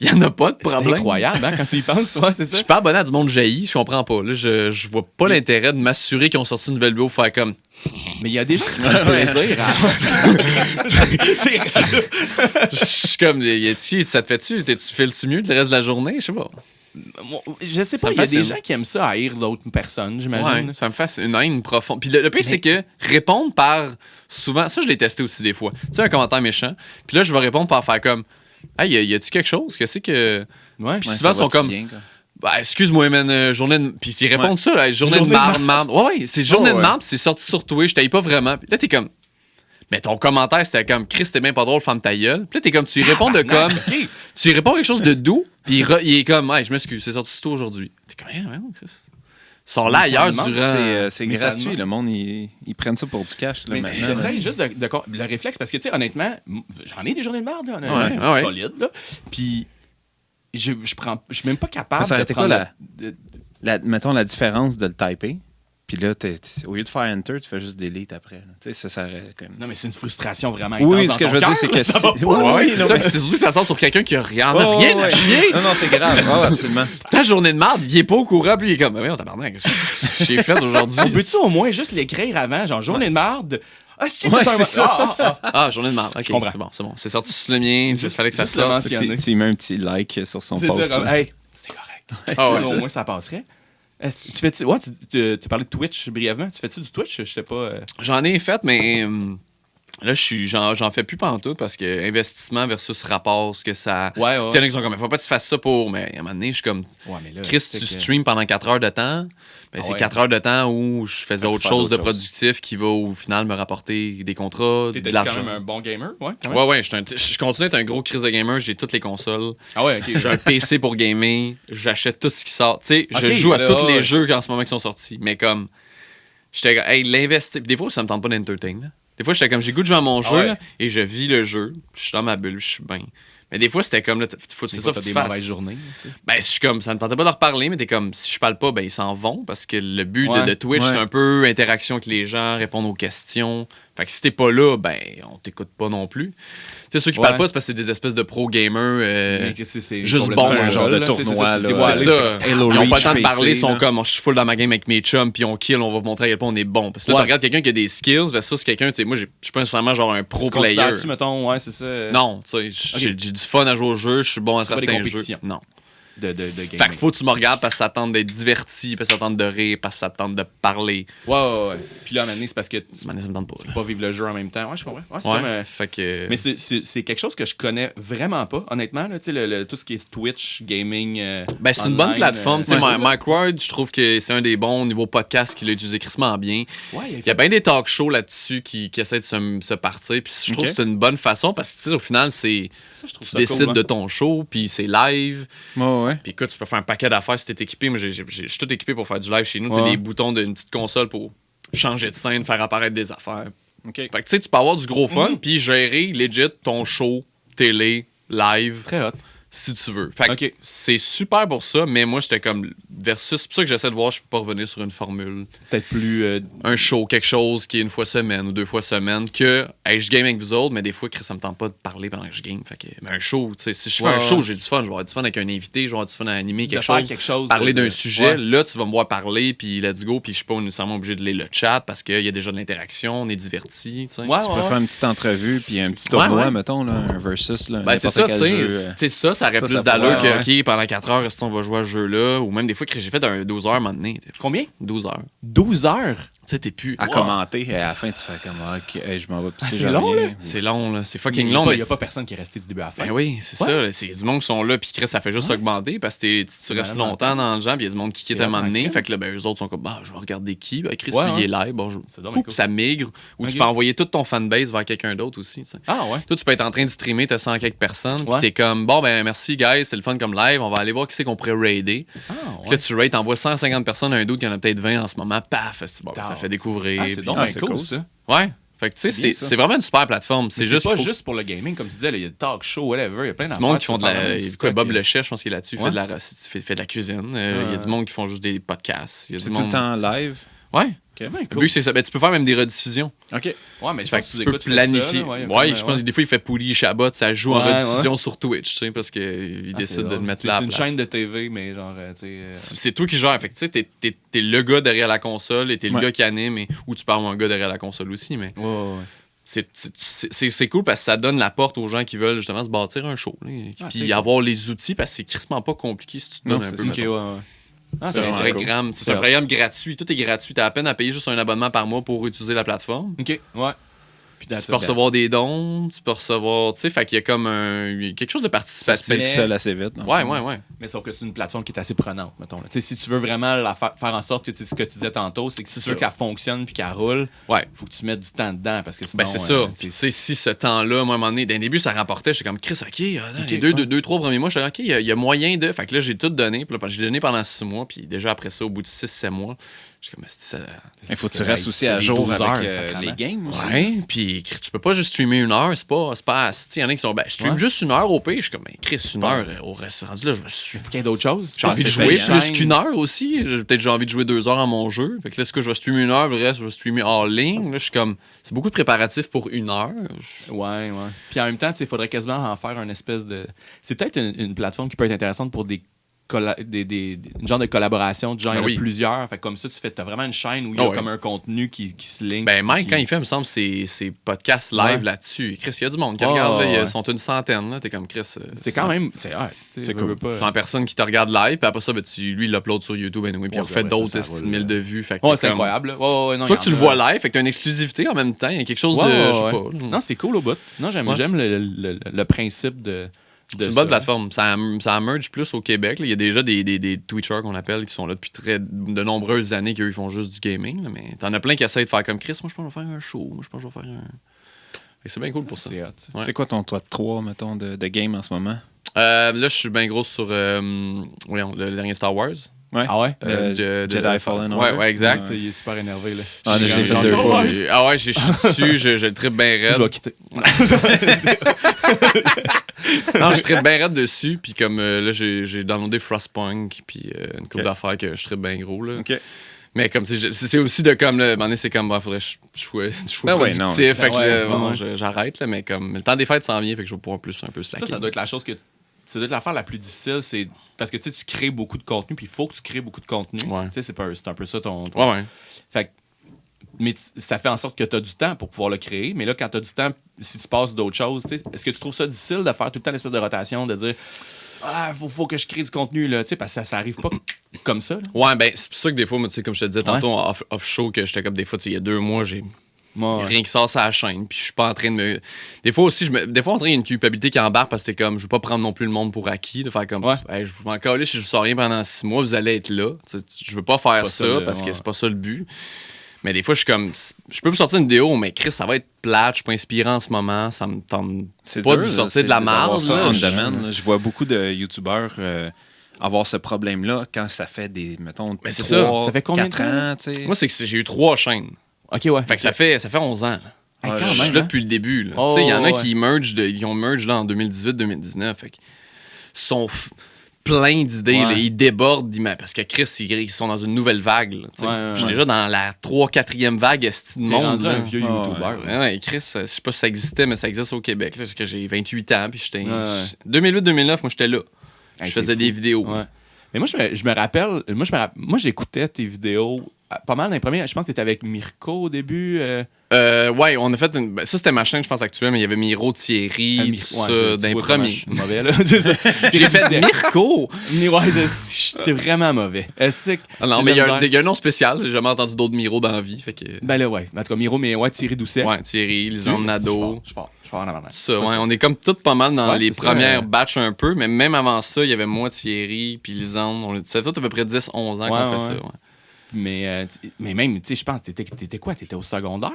Il y en a pas de problème. C'est incroyable, hein, quand tu y penses. Ouais, c'est ça. Je suis pas abonné à du monde jailli, je comprends pas. Là, je vois pas l'intérêt de m'assurer qu'ils ont sorti une nouvelle vidéo pour faire comme... Mais il y a des gens qui ont plaisir Je suis comme, ça te fait-tu? Tu files-tu mieux le reste de la journée? Je sais pas. Je sais pas, il y a des gens qui aiment ça haïr d'autres personnes, j'imagine. Ouais, ça me fait une haine profonde. Puis le pire, c'est que répondre par... Souvent, ça, je l'ai testé aussi des fois. Tu sais, un commentaire méchant. Puis là, je vais répondre par faire comme... Hey, y a-tu quelque chose? Que c'est que. Ouais, puis souvent, ils sont comme. Bah, excuse-moi, man, journée de. Puis ils répondent ça, là, journée de marde. Ouais, c'est journée de marde, puis c'est sorti sur Twitch, je t'aille pas vraiment. Puis là, t'es comme. Mais ton commentaire, c'était comme, Chris, t'es bien pas drôle, ferme ta gueule. Puis là, t'es comme, tu y réponds de comme. Tu y réponds quelque chose de doux, puis il est comme, hey, je m'excuse, c'est sorti tôt aujourd'hui. T'es comme, rien, Chris. Sors là ailleurs demande, durant. C'est mais ça gratuit, demande. le monde, ils prennent ça pour du cash. Là, Mais maintenant, j'essaie là. juste de le réflexe parce que, tu sais, honnêtement, j'en ai des journées de merde, Ouais. solides, là. Puis, je suis même pas capable Ça aurait de été prendre... quoi mettons la différence de le typer? Puis là, au lieu de faire Enter, tu fais juste Delete après. là. Tu sais, ça aurait quand même... Non, mais c'est une frustration vraiment intense. Oui, dans ce que ton je veux dire, cœur, c'est là, que... ça va c'est- pas. Oui, C'est non, ça, mais- puis c'est surtout que ça sort sur quelqu'un qui a rien Oh, à ouais. chier. Non, c'est grave. Ouais, absolument. Ta journée de marde, il est pas au courant, puis il est comme, mais on tabarnak, qu'est-ce que j'ai fait aujourd'hui? On peut-tu au moins juste l'écrire avant, genre journée de marde? Ah, Ouais, c'est ça. Ah, journée de marde. Ok, comprends. c'est bon. C'est sorti sur le mien, il fallait que ça juste le sorte. mentionner. Tu lui mets un petit like sur son C'est post. ça, comme, là. hey, c'est correct. Ah ouais. Ça, au moins, ça passerait. Tu fais-tu... Ouais, tu parlais de Twitch brièvement. Tu fais-tu du Twitch? Je sais pas... J'en ai fait, mais là, j'en fais plus pantoute parce que investissement versus rapport, ce que ça. Ouais. Tu sais, il y en a qui sont comme, faut pas que tu fasses ça pour. Mais à un moment donné, je suis comme, Ouais, mais là... Chris, c'est tu que- streams pendant 4 heures de temps. Ben, Ah c'est ouais. 4 heures de temps où je faisais Pour autre faire chose de d'autres choses. productif qui va au final me rapporter des contrats, de T'étais l'argent. quand même un bon gamer? Ouais, quand même. Ouais, je continue d'être un gros Chris de gamer. J'ai toutes les consoles. Ah ouais, OK. J'ai un PC pour gamer. J'achète tout ce qui sort. Tu sais, je Ok, joue à là, tous les ouais. jeux en ce moment qui sont sortis. Mais comme, j'étais comme, hey, l'investir. Des fois, ça me tente pas d'entertain. Là. Des fois, j'étais comme, j'ai goût de jouer à mon jeu ouais. là, et je vis le jeu. Je suis dans ma bulle, je suis bien. Mais des fois, c'était comme, là, c'est ça, faut que des tu fasses. mauvaises journées. Tu sais. Ben, je suis comme, ça me tentait pas de reparler, mais t'es comme, si je parle pas, ben, ils s'en vont parce que le but Ouais. de Twitch, Ouais. c'est un peu interaction avec les gens, répondre aux questions. Fait que si t'es pas là, ben, on t'écoute pas non plus. Tu sais, ceux qui Ouais. parlent pas, c'est parce que c'est des espèces de pro-gamers. Mais que c'est juste complètement bon, un genre de là, tu sais, tournoi, c'est ça, tu là. t'es C'est allé ça. faire- Halo Ils ont pas le Reach temps de parler, PC, ils sont là. comme, je suis full dans ma game avec mes chums, puis on kill, on va vous montrer à quel point on est bon. Parce que là, Ouais. tu regardes quelqu'un qui a des skills versus quelqu'un, tu sais, moi, je suis pas nécessairement genre un pro player. Considères-tu, mettons, ouais, c'est ça. Non, tu sais, j'ai du fun à jouer au jeu, je suis bon à C'est pas des certains jeux. compétitions. Non. De gaming. Fait que faut que tu me regardes parce que ça tente d'être diverti, parce que ça tente de rire, parce que ça tente de parler. Ouais. Puis là, à un moment donné, c'est parce que tu Ça me tente pas. peux pas vivre le jeu en même temps. Ouais, je comprends. Ouais, c'est Ouais, comme... fait que. Mais c'est quelque chose que je connais vraiment pas, honnêtement. Là, tu sais, tout ce qui est Twitch, gaming. Ben, c'est une bonne online, plateforme. Tu sais, ouais. Mike Ward, je trouve que c'est un des bons niveau podcast qu'il a utilisé crissement bien. Ouais, Il y a bien des talk shows là-dessus qui essaient de se partir. Puis je trouve Ok. que c'est une bonne façon parce que, tu sais, au final, c'est ça, je trouve tu ça décides cool, hein. de ton show, puis c'est live. Ouais. Puis écoute, tu peux faire un paquet d'affaires si t'es équipé. Moi, je suis tout équipé pour faire du live chez nous. Tu sais, Ouais. des boutons d'une petite console pour changer de scène, faire apparaître des affaires. OK. Fait que tu sais, tu peux avoir du gros fun, Mhm. puis gérer legit ton show, télé, live, Très hot. si tu veux. Fait que Ok. c'est super pour ça, mais moi, j'étais comme versus. C'est pour ça que j'essaie de voir, je peux pas revenir sur une formule. Peut-être plus. Un show, quelque chose qui est une fois semaine ou 2 fois semaine, que hey, je game avec vous autres, mais des fois, Chris, ça me tente pas de parler pendant que je game. Fait que, mais un show, tu sais, si je fais Ouais, un show, ouais. j'ai du fun. Je vais avoir du fun avec un invité, je vais avoir du fun à animer de quelque faire chose. quelque chose. Parler de- d'un sujet, Ouais. là, tu vas me voir parler, puis let's go, puis je suis pas nécessairement obligé de lire le chat parce qu'il y a déjà de l'interaction, on est diverti, tu sais. Ouais, Tu peux faire une petite entrevue puis un petit Ouais, tournoi, ouais. mettons, là, un versus. Là, Ben, c'est n'importe ça, quel tu jeu, sais. Tu sais, ça aurait ça, plus ça d'allure pourrait, que, OK, pendant 4 heures, est-ce qu'on va jouer à ce jeu-là? Ou même des fois, j'ai fait un 12 heures à un moment donné. Combien? 12 heures. 12 heures. Tu sais, t'es plus. à Wow. commenter et à la fin, tu fais comme, OK, hey, je m'en vais pisser, c'est je long, reviens. là. C'est long, là. C'est fucking Il long, mais. n'y a pas personne qui est resté du début à la fin. Ben oui, c'est Ouais. ça. là. C'est du monde qui sont là, puis Chris, ça fait juste augmenter parce que tu restes malade longtemps dans le genre, puis il y a du monde qui quitte C'est à un moment donné. vraiment Fait que là, ben, eux autres sont comme, bah, je vais regarder qui. Ben, Chris, Ouais, lui, ouais. il est live. Bon, C'est donc Poup, cool. ça migre. Ou Ok. tu peux envoyer toute ton fanbase vers quelqu'un d'autre aussi. Tu sais. Ah ouais. Toi, tu peux être en train de streamer, t'as 100 quelques personnes, puis Ouais. t'es comme, bon, ben, merci, guys, c'est le fun comme live. On va aller voir qui c'est qu'on pourrait raider. Ah Puis là, tu rates, t'envoies 150 personnes à un doute, qu'il y en a peut-être 20 en ce moment. Paf, bon, ça fait découvrir. Ah, c'est puis- donc Ah, bien c'est cool, cool, ça. Ouais. Fait que tu sais, C'est bien, c'est ça. c'est vraiment une super plateforme. C'est Mais juste pas qu'il faut- juste pour le gaming, comme tu disais, là, il y a talk show, whatever, il y a plein du d'affaires. monde qui font de tu peux la. faire Quoi, Bob stock, Le Chef, je pense qu'il est là-dessus, Ouais. fait de la cuisine. Il y a du monde qui font juste des podcasts. Il y a C'est du tout le monde... temps live. Ouais. Ouais, Le cool. but, c'est ça. Ben, tu peux faire même des rediffusions. OK. Ouais, mais je Fait pense que que tu tu peux écoutes, tu fais ça, planifier. là, ouais, Ouais, je pense que des fois, il fait Pouli Chabot, ça joue en Ouais, rediffusion sur Twitch, tu sais, parce qu'il Ah, décide c'est de le drôle. mettre C'est là à une la place. chaîne de TV, mais genre, tu sais. C'est toi qui gères. Fait que tu sais, t'es le gars derrière la console et t'es le Ouais. gars qui anime, ou tu peux avoir un gars derrière la console aussi, mais Ouais, ouais, ouais. c'est cool parce que ça donne la porte aux gens qui veulent justement se bâtir un show. Là, Ah, puis c'est avoir les outils parce que c'est crissement pas compliqué si tu te Non, donnes un c'est peu. ça. Ok, mettons. ouais, ouais. Ah, C'est un vraiment programme, c'est un programme gratuit. Tout est gratuit. T'as à peine à payer juste un abonnement par mois pour utiliser la plateforme. Ok, ouais. Puis Tu peux recevoir des dons, tu peux recevoir, tu sais, fait qu'il y a comme quelque chose de Ça se participatif. fait tout seul assez vite. Ouais. Mais sauf que c'est une plateforme qui est assez prenante, mettons. Tu sais, si tu veux vraiment faire en sorte que ce que tu disais tantôt, c'est que si tu veux qu'elle fonctionne puis qu'elle roule, faut que tu mettes du temps dedans parce que sinon... Ben c'est ça. Puis tu sais, si ce temps-là, moi, à un moment donné, d'un début, ça rapportait, j'étais comme, Chris, OK, les deux, trois premiers mois, j'étais comme, OK, il y a moyen de... Fait que là, j'ai tout donné. Puis là, j'ai donné pendant 6 mois. Puis déjà, après ça, au bout de 6-7 mois, j'étais comme, il faut que tu restes aussi à jour avec les games aussi. Ouais, puis tu peux pas juste streamer 1 heure, c'est pas assez. Il y en a qui sont, stream juste 1 heure au pire. Je suis comme, Chris, 1 heure, au reste rendu là, Faut qu'il y ait d'autres choses. J'ai envie de jouer plus qu'1 heure aussi. Peut-être j'ai envie de jouer 2 heures à mon jeu. Fait que là, est-ce que je vais streamer 1 heure, le reste, je vais streamer en ligne. Là, je suis comme, c'est beaucoup de préparatifs pour 1 heure. Ouais. Puis en même temps, il faudrait quasiment en faire une espèce de. C'est peut-être une plateforme qui peut être intéressante pour une genre de collaboration, de genre il y en a plusieurs. Fait que comme ça, t'as vraiment une chaîne où il y a comme un contenu qui se link. Ben Mike, quand il fait, il me semble, ses podcasts live là-dessus. Chris, il y a du monde qui regarde, là, ils sont une centaine. Là, t'es comme Chris. C'est quand même. C'est cool. Pas, 100 personnes qui te regardent live, puis après ça, lui, il l'upload sur YouTube, anyway, puis il refait d'autres 1000 de vues. Fait que c'est incroyable. Soit que tu le vois live, fait que t'as une exclusivité en même temps, il y a quelque chose de. Je sais pas. Non, c'est cool au bout. Non, j'aime le principe de. C'est une bonne plateforme. Ça merge plus au Québec. Là. Il y a déjà des Twitchers qu'on appelle qui sont là depuis de nombreuses années qu'eux ils font juste du gaming. Là. Mais t'en as plein qui essayent de faire comme Chris. Moi, je pense que je vais faire un show. Moi, je pense que je vais faire un. Et c'est bien cool pour ça. C'est quoi ton top 3, mettons, de game en ce moment? Là, je suis bien gros sur le dernier Star Wars. Ouais. Ah ouais? Jedi Fallen Order. Ouais, exact. Il est super énervé. Là. Je l'ai fait 2 fois. Ah ouais, je suis dessus, je le tripe bien raide. Je vais quitter. Non, je tripe bien raide dessus. Puis comme là, j'ai downloadé Frostpunk. Puis une couple d'affaires que je tripe bien gros. Là. OK. Mais comme c'est aussi de comme, là, à un moment donné, c'est comme, faudrait que je sois productif. Fait que j'arrête, là, mais comme le temps des fêtes s'en vient, fait que je vais pouvoir un peu slacker. Ça doit être la chose ça doit être l'affaire la plus difficile, c'est parce que tu crées beaucoup de contenu, puis il faut que tu crées beaucoup de contenu. Ouais. C'est un peu ça ton. Ouais. Fait que, mais ça fait en sorte que tu as du temps pour pouvoir le créer. Mais là, quand tu as du temps, si tu passes d'autres choses, est-ce que tu trouves ça difficile de faire tout le temps l'espèce de rotation, de dire faut que je crée du contenu, là, parce que ça arrive pas comme ça. Là. Ouais, ben, c'est pour ça que des fois, moi, comme je te disais tantôt, off-show, que j'étais comme des fois, il y a 2 mois, j'ai. Rien qui sort sur la chaîne, puis je suis pas en train de me. Des fois aussi, des fois, il y a une culpabilité qui embarque parce que c'est comme, je veux pas prendre non plus le monde pour acquis, de faire comme, je m'en calisse, si je sors rien pendant 6 mois, vous allez être là. Je veux pas faire ça parce que c'est pas ça le but. Mais des fois, je suis comme, je peux vous sortir une vidéo, mais Chris, ça va être plate, je suis pas inspiré en ce moment, ça me tente pas de vous sortir de la marde. Je vois beaucoup de YouTubeurs avoir ce problème-là quand ça fait des, mettons, 3, ça fait combien 4 ans, tu sais. Moi, c'est que j'ai eu 3 chaînes. OK, ouais. Fait que ça fait 11 ans. Hey, je suis là depuis le début. Il y en a qui ils ont merge là, en 2018-2019. Fait que sont pleins d'idées. Là, ils débordent. Parce que Chris, ils sont dans une nouvelle vague. Je suis déjà dans la 3-4e vague de monde. Rendu un vieux YouTuber. Ouais, Chris, je sais pas si ça existait, mais ça existe au Québec. Là, parce que j'ai 28 ans. Puis 2008-2009, moi, j'étais là. Je faisais des vidéos. Ouais. Mais moi, je me rappelle... Moi, j'écoutais tes vidéos... Pas mal dans les premiers. Je pense que t'étais avec Mirko au début. Ouais, on a fait ça, c'était ma chaîne, je pense, actuelle, mais il y avait Miro, Thierry, tout ça, d'un premier. Je suis mauvais, là. J'ai fait Mirko! J'étais vraiment mauvais. Non, mais il y a un nom spécial. J'ai jamais entendu d'autres Miro dans la vie. Fait que... Ben là, ouais. En tout cas, Miro, mais Thierry Doucet. Ouais, Thierry, Lisandre Nadeau. Je suis fort en avant. Ça, ouais, on est comme tous pas mal dans les premières batchs un peu, mais même avant ça, il y avait moi, Thierry, puis Lisandre. Ça fait tout à peu près 10-11 ans qu'on fait ça. Ouais. Mais même, tu sais, je pense, t'étais quoi? T'étais au secondaire?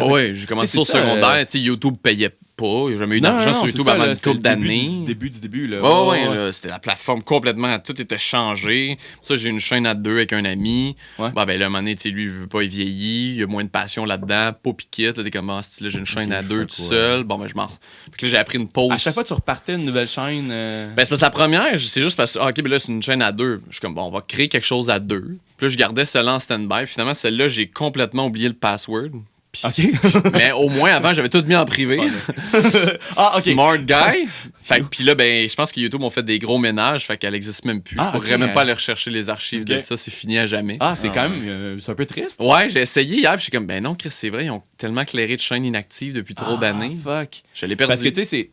Oui, j'ai commencé au secondaire. YouTube payait pas. J'ai jamais eu d'argent sur YouTube avant une couple d'années. Du début, là. Ouais, c'était la plateforme complètement. Tout était changé. Ça, j'ai une chaîne à 2 avec un ami. Ben là, un moment donné, lui, il veut pas, il vieillit. Il y a moins de passion là-dedans. Pas piquette. T'es comme, j'ai une chaîne à 2 tout seul. Bon, ben, je m'en. Puis là, j'ai appris une pause. À chaque fois, tu repartais une nouvelle chaîne. Ben, c'est parce que la première, c'est juste parce que, OK, ben là, c'est une chaîne à 2. Je suis comme, bon, on va créer quelque chose à 2. Puis là, je gardais celle-là en stand-by. Finalement, celle-là, j'ai complètement oublié le password. Mais au moins, avant, j'avais tout mis en privé. OK. Smart guy. Puis là, ben, je pense que YouTube ont fait des gros ménages. Fait qu'elle existe même plus. Je pourrais même pas aller rechercher les archives de ça. C'est fini à jamais. C'est quand même... c'est un peu triste. Ouais, j'ai essayé hier. Puis je suis comme, ben non, Chris, c'est vrai. Ils ont tellement clairé de chaînes inactives depuis trop d'années. Fuck. Je l'ai perdu. Parce que, tu sais,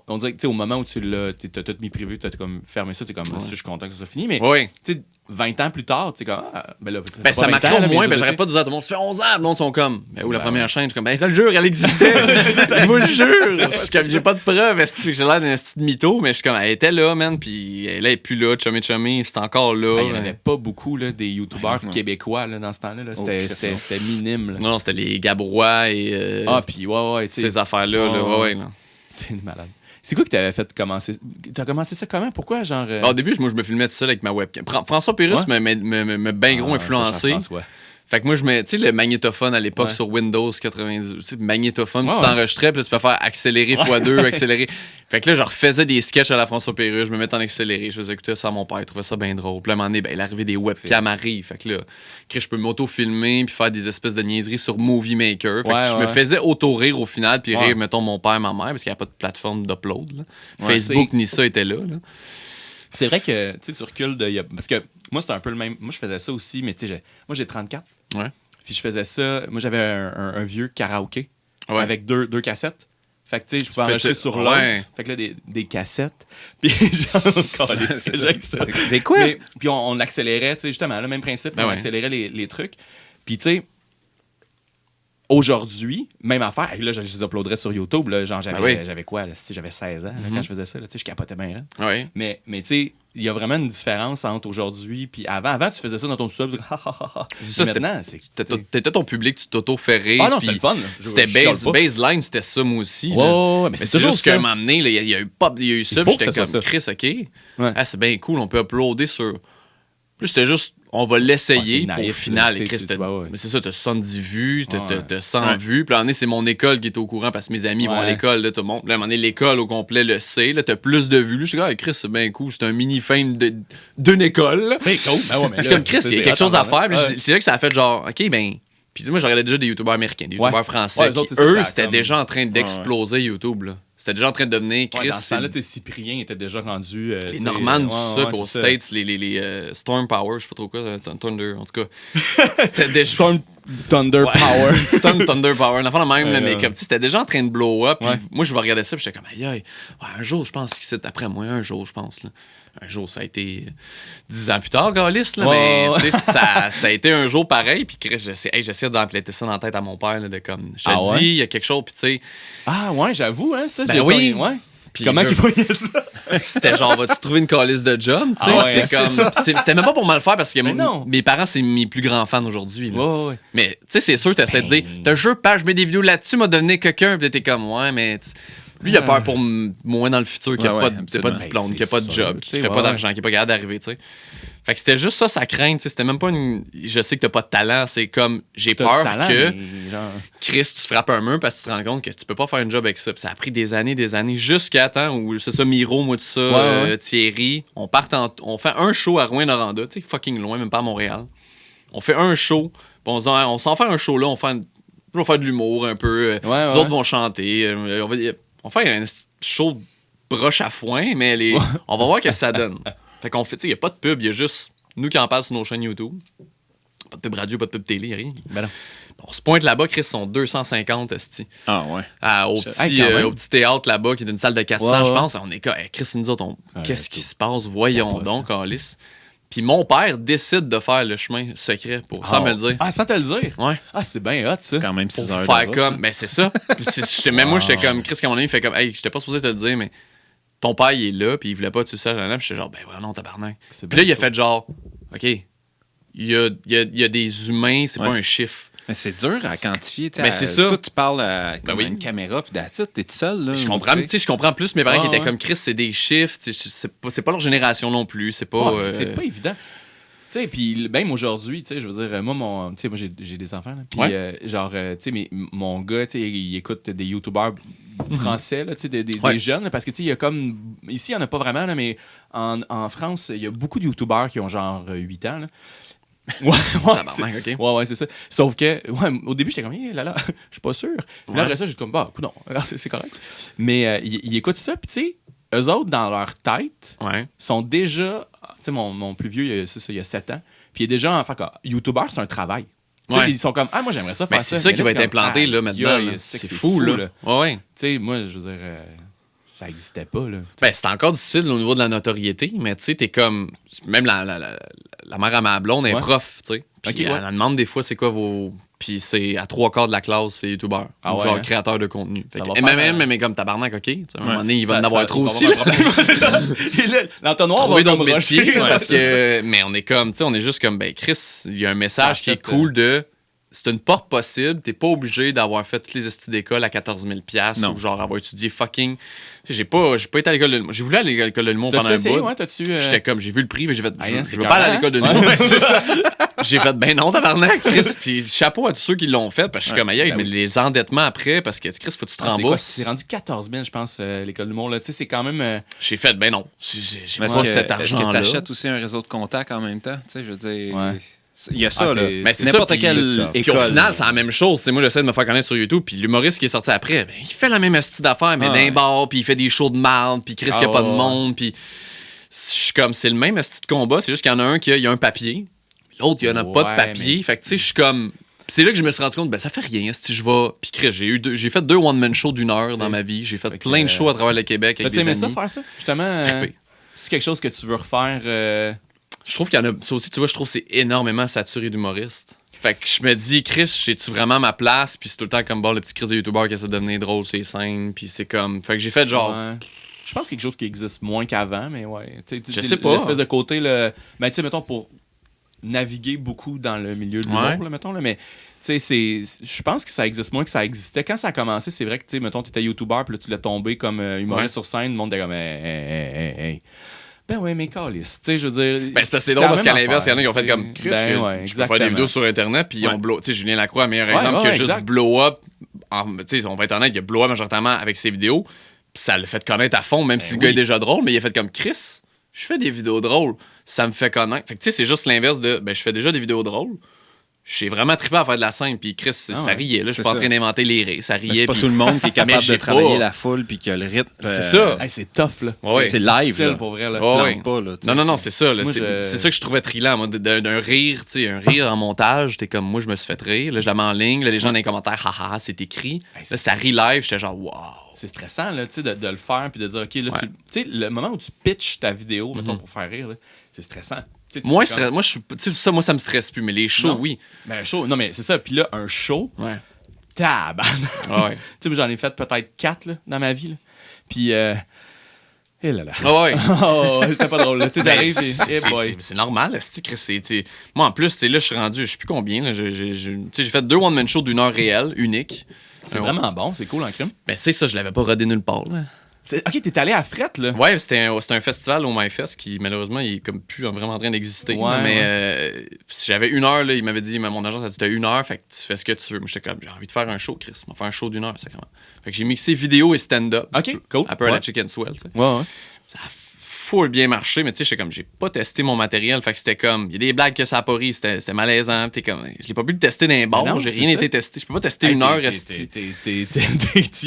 on dirait que, tu sais, au moment où t'as tout mis privé, t'as comme fermé ça, t'es comme, je suis content que ça soit fini. Mais, Oui. tu sais, 20 ans plus tard, tu sais, comme, ben là, Ben, ça marquait au moins, ben, j'aurais pas de dire à tout le monde, ça fait 11 ans, le monde sont comme, ben, où la première chaîne, je suis comme, ben, je le jure, elle existait. Je vous le jure. Je suis comme, j'ai pas de preuves, est-ce que j'ai l'air d'un petit mytho, mais je suis comme, elle était là, man, puis là, elle est plus là, chummy, c'est encore là. Ben, il y en avait pas beaucoup, là, des youtubeurs québécois, là, dans ce temps-là. Là. C'était minime, là. Non, c'était les Gabrois et. Puis ouais, tu sais. Ces affaires-là, là, ouais, là. C'est une malade. C'est quoi que t'avais fait commencer? T'as commencé ça comment? Pourquoi, genre... Au début, moi, je me filmais tout seul avec ma webcam. François Pérus m'a bien gros influencé. Fait que moi, tu sais, le magnétophone à l'époque sur Windows 90, tu sais, magnétophone, tu t'enregistrais, puis là, tu peux faire accélérer x2, accélérer. Fait que là, je refaisais des sketchs à la François Pérus, je me mettais en accéléré, je faisais écouter ça à mon père, il trouvait ça bien drôle. Puis là, à un moment donné, ben, il arrivait des webcams arrivent. Fait que là, je peux m'auto-filmer, puis faire des espèces de niaiseries sur Movie Maker. Fait que je me faisais auto-rire au final, puis rire, mettons, mon père, ma mère, parce qu'il n'y avait pas de plateforme d'upload. Là. Facebook ni ça était là. C'est vrai que tu recules de. Parce que moi, c'était un peu le même. Moi, je faisais ça aussi, mais tu sais, moi, j'ai 34. Ouais. Puis je faisais ça. Moi, j'avais un vieux karaoké avec deux cassettes. Fait que tu sais, je pouvais enregistrer sur l'autre. Fait que là, des cassettes. Puis genre, des quoi? Puis on accélérait, tu sais, justement, le même principe. On accélérait les trucs. Puis tu sais, aujourd'hui, même affaire. Là, je les uploaderais sur YouTube. Là, genre, j'avais quoi? Là, j'avais 16 ans là, quand je faisais ça. Là, je capotais bien. Ouais. Mais tu sais, il y a vraiment une différence entre aujourd'hui puis avant. Avant, tu faisais ça dans ton sub. Ça, maintenant, t'étais ton public, tu t'auto-fais rire. Ah non, c'était le fun. C'était baseline, c'était ça, moi aussi. Ouais, mais c'est juste qu'à un moment donné, il y a eu ça, j'étais comme Chris, OK. Ouais. Ah, c'est bien cool, on peut uploader sur. Puis c'était juste, on va l'essayer. Au final, mais c'est ça, t'as 70 vues, t'as 100 vues. Puis là, c'est mon école qui est au courant parce que mes amis vont à l'école, là, tout le monde. Là, à un moment donné, l'école au complet le sait. Là, t'as plus de vues. Je suis comme, Chris, c'est bien cool. C'est un mini-fame d'une école. Là. C'est cool. Je suis comme, Chris, il y a quelque chose à faire. C'est là que ça a fait genre, OK, ben. Puis moi, je regardais déjà des youtubeurs américains, des youtubeurs français. Eux, c'était déjà en train d'exploser YouTube, là. C'était déjà en train de devenir Chris. Dans ce temps-là, Cyprien était déjà rendu. Les Normands, tout ça, pour States, les Storm Power, je sais pas trop quoi, Thunder, en tout cas. C'était déjà. Storm Thunder Power. Storm Thunder Power, une affaire de même, là, mais comme c'était déjà en train de blow up. Moi, je regardais ça, puis j'étais comme, aïe, un jour, je pense que c'est après moi, un jour, je pense. Là. Un jour, ça a été 10 ans plus tard, Galis, là, mais tu sais, ça a été un jour pareil, puis j'essayais d'empléter ça dans la tête à mon père, là, de comme, je te dis, il y a quelque chose, puis tu sais. Ah ouais, j'avoue, hein, ça, ben oui. Puis comment qu'il voyait ça? C'était genre, vas-tu trouver une calice de job? C'était même pas pour mal le faire parce que mes parents, c'est mes plus grands fans aujourd'hui. Ouais. Mais tu sais, c'est sûr, tu essaies de dire, t'as un jeu, je mets des vidéos là-dessus, m'a devenir quelqu'un, puis t'es comme, ouais, mais. Lui, il a peur pour moi dans le futur, qu'il n'y a pas de diplôme, qu'il n'y a pas de job, qu'il ne fait pas d'argent, qu'il n'est pas capable d'arriver, tu sais. Fait que c'était juste ça, sa crainte, c'était même pas une. Je sais que t'as pas de talent, c'est comme. J'ai peur que. Chris, tu frappes un mur parce que tu te rends compte que tu peux pas faire un job avec ça. Puis ça a pris des années, jusqu'à temps où c'est ça, Miro, moi, tout ça, Thierry. On fait un show à Rouyn-Noranda, tu sais, fucking loin, même pas à Montréal. On fait un show, puis on s'en fait un show là, on va faire de l'humour un peu. Les autres vont chanter. On va faire un show de broche à foin, mais on va voir ce que ça donne. Fait qu'on fait, tu sais, il n'y a pas de pub, il y a juste nous qui en parlent sur nos chaînes YouTube. Pas de pub radio, pas de pub télé, rien. Ben non. On se pointe là-bas, Chris, sont 250, esti. Ah ouais. Au petit théâtre là-bas, qui est une salle de 400, je pense. On est comme, Chris, nous autres, qu'est-ce qui se passe? Voyons donc, Alice. Puis mon père décide de faire le chemin secret sans me le dire. Ah, sans te le dire? Ouais. Ah, c'est bien hot, ça. C'est quand même 6 heures. Pour faire comme, ben c'est ça. Même moi, j'étais comme, Chris, quand mon ami fait comme, hey, j'étais pas supposé te le dire, mais ton père, il est là, puis il voulait pas que tu le saches. Puis j'étais genre, ben voilà, non, tabarnak. Puis là, il a fait genre, OK, il y a des humains, c'est pas un chiffre. Mais c'est dur à quantifier. Mais c'est ça. Toi, tu parles à une caméra, puis t'es tout seul. Là, je comprends plus mes parents qui étaient comme Chris, c'est des chiffres. C'est pas leur génération non plus. C'est pas, c'est pas évident. Tu sais, puis même aujourd'hui, tu sais, je veux dire, moi, j'ai des enfants, là, puis genre, tu sais, mon gars, tu sais, il écoute des youtubeurs français, là, tu sais, des jeunes, là, parce que, tu sais, il y a comme, ici, il n'y en a pas vraiment, là, mais en France, il y a beaucoup de youtubeurs qui ont genre 8 ans, là. Ouais, c'est ça. Sauf que, au début, j'étais comme, là, je suis pas sûr. Puis là, après ça, j'étais comme, bah, non, c'est correct. Mais ils écoutent ça, puis tu sais, eux autres, dans leur tête, sont déjà. Tu sais, mon plus vieux, il y a 7 ans. Puis il est déjà en fait, YouTuber, c'est un travail. Ils sont comme, moi, j'aimerais ça faire ça. C'est ça qui va être implanté, là, maintenant. C'est fou, là. Ouais. Tu sais, moi, je veux dire. Ça existait pas, là. Ben, c'est encore difficile au niveau de la notoriété, mais tu sais, t'es comme. Même la mère à ma blonde est prof, tu sais. Puis elle demande des fois c'est quoi vos. Puis c'est à 3/4 de la classe, c'est youtubeur. Ou genre créateur de contenu. Et même comme tabarnak, OK. À un moment donné, il va en avoir trop aussi. L'entonnoir trouver va d'autres métiers. Ouais, parce que, mais on est comme, tu sais, on est juste comme, ben Chris, il y a un message qui est cool de. C'est une porte possible. T'es pas obligé d'avoir fait toutes les estis d'école à 14 000 $ ou genre avoir étudié fucking. J'ai pas été à l'école de l'humour. J'ai voulu aller à l'école de l'humour pendant un bout. Ouais, j'étais comme, j'ai vu le prix, mais j'ai fait. Je veux pas aller à l'école de l'humour. Ouais, c'est ça. J'ai fait, ben non, tabarnak, Chris. Puis chapeau à tous ceux qui l'ont fait, parce que je suis comme, aïe, mais les endettements après, parce que Chris, faut que tu te rembourses. C'est rendu 14 000, je pense, l'école de l'humour. Tu sais, c'est quand même. J'ai fait, ben non. J'ai pas cet argent-là. Est-ce que t'achètes aussi un réseau de contacts en même temps? Tu sais, je veux dire. Ouais. Il y a ça, là. Mais c'est n'importe quelle école. Puis au final, c'est la même chose. Moi, j'essaie de me faire connaître sur YouTube. Puis l'humoriste qui est sorti après, ben, il fait la même style d'affaires, mais d'un bar, puis il fait des shows de marde, puis Chris, qu'il n'y a pas de monde. Puis je suis comme, c'est le même style de combat. C'est juste qu'il y en a un qui a un papier. L'autre, il n'y en a pas de papier. Mais... Fait que, tu sais, je suis comme. C'est là que je me suis rendu compte, ben, ça fait rien si je vais. Puis Chris, j'ai fait 2 one-man shows d'1 heure dans ma vie. J'ai fait plein de shows à travers le Québec avec des amis. Tu aimé ça, faire ça? Justement, c'est quelque chose que tu veux refaire. Je trouve qu'il y en a. Ça aussi, tu vois, je trouve que c'est énormément saturé d'humoristes. Fait que je me dis, Chris, j'ai-tu vraiment ma place? Puis c'est tout le temps comme le petit Chris de YouTuber qui essaie de devenir drôle sur les scènes. Puis c'est comme. Fait que j'ai fait genre. Ouais. Je pense que c'est quelque chose qui existe moins qu'avant, mais ouais. Je sais pas. L'espèce de côté, ben, tu sais, mettons, pour naviguer beaucoup dans le milieu de l'humour, mettons, là, mais. Tu sais, je pense que ça existe moins que ça existait. Quand ça a commencé, c'est vrai que, tu sais, mettons, t'étais YouTuber, puis là, tu l'as tombé comme humoriste sur scène, le monde était comme, hey. Ben ouais, mais calice. Tu sais, je veux dire. Ben, c'est drôle parce qu'à l'inverse, il y en a qui ont fait comme Chris. Tu peux faire des vidéos sur Internet, puis ils ont blow. Tu sais, Julien Lacroix, meilleur exemple, qui a juste blow up. Tu sais, on va être honnête, il a blow up majoritairement avec ses vidéos, puis ça l'a fait connaître à fond, même si le gars est déjà drôle, mais il a fait comme Chris, je fais des vidéos drôles, ça me fait connaître. Fait que tu sais, c'est juste l'inverse de, ben, je fais déjà des vidéos drôles. J'ai vraiment trippé à faire de la scène, puis Chris, ça riait. Là, je suis pas en train d'inventer les rires. Ça riait. C'est pas tout le monde qui est capable de travailler la foule, puis qui a le rythme. C'est ça. C'est tough, là. C'est live, là. Pour vrai, là. Pas, là, non, c'est ça. Là. C'est ça que je trouvais trillant, moi, d'un rire, tu sais, un rire en montage. T'es comme, moi, je me suis fait rire. Là, je la mets en ligne. Là, les gens dans les commentaires, haha, c'est écrit. Là, ça rit live. J'étais genre, wow. C'est stressant, là, tu sais, de le faire, puis de dire, OK, là, tu sais, le moment où tu pitches ta vidéo, mettons, pour faire rire, là, c'est stressant. Moi, ça me stresse plus, mais les shows, oui. Ben, un show, non, mais c'est ça. Puis là, un show, tabarnak. Ouais. Tu sais, j'en ai fait peut-être 4 là, dans ma vie. Là. Puis, eh là là. C'était pas drôle. Tu sais, j'arrive et c'est normal, moi, en plus, là, je suis rendu, je sais plus combien. Là, j'ai fait 2 one-man shows d'1 heure réelle, unique. C'est vraiment bon, c'est cool en crime. Ben, tu sais, ça, je l'avais pas rodé nulle part, là. OK, t'es allé à Fret, là? Ouais, c'était un festival au MyFest qui, malheureusement, il est comme plus vraiment en train d'exister. Mais si j'avais 1 heure, là, il m'avait dit, mon agence a dit, t'as 1 heure, fait que tu fais ce que tu veux. Moi, j'étais comme, j'ai envie de faire un show, Chris. On va faire un show d'1 heure, sacrément. Fait que j'ai mixé vidéo et stand-up. OK, cool. Un peu à la Chicken Swell, tu sais. Ouais. Ça a full bien marché, mais tu sais, j'étais comme, j'ai pas testé mon matériel. Fait que c'était comme, il y a des blagues que ça a pas ri, c'était malaisant. T'es comme, je l'ai pas pu le tester dans les bars, j'ai rien été testé. Je peux pas tester 1 heure. Tu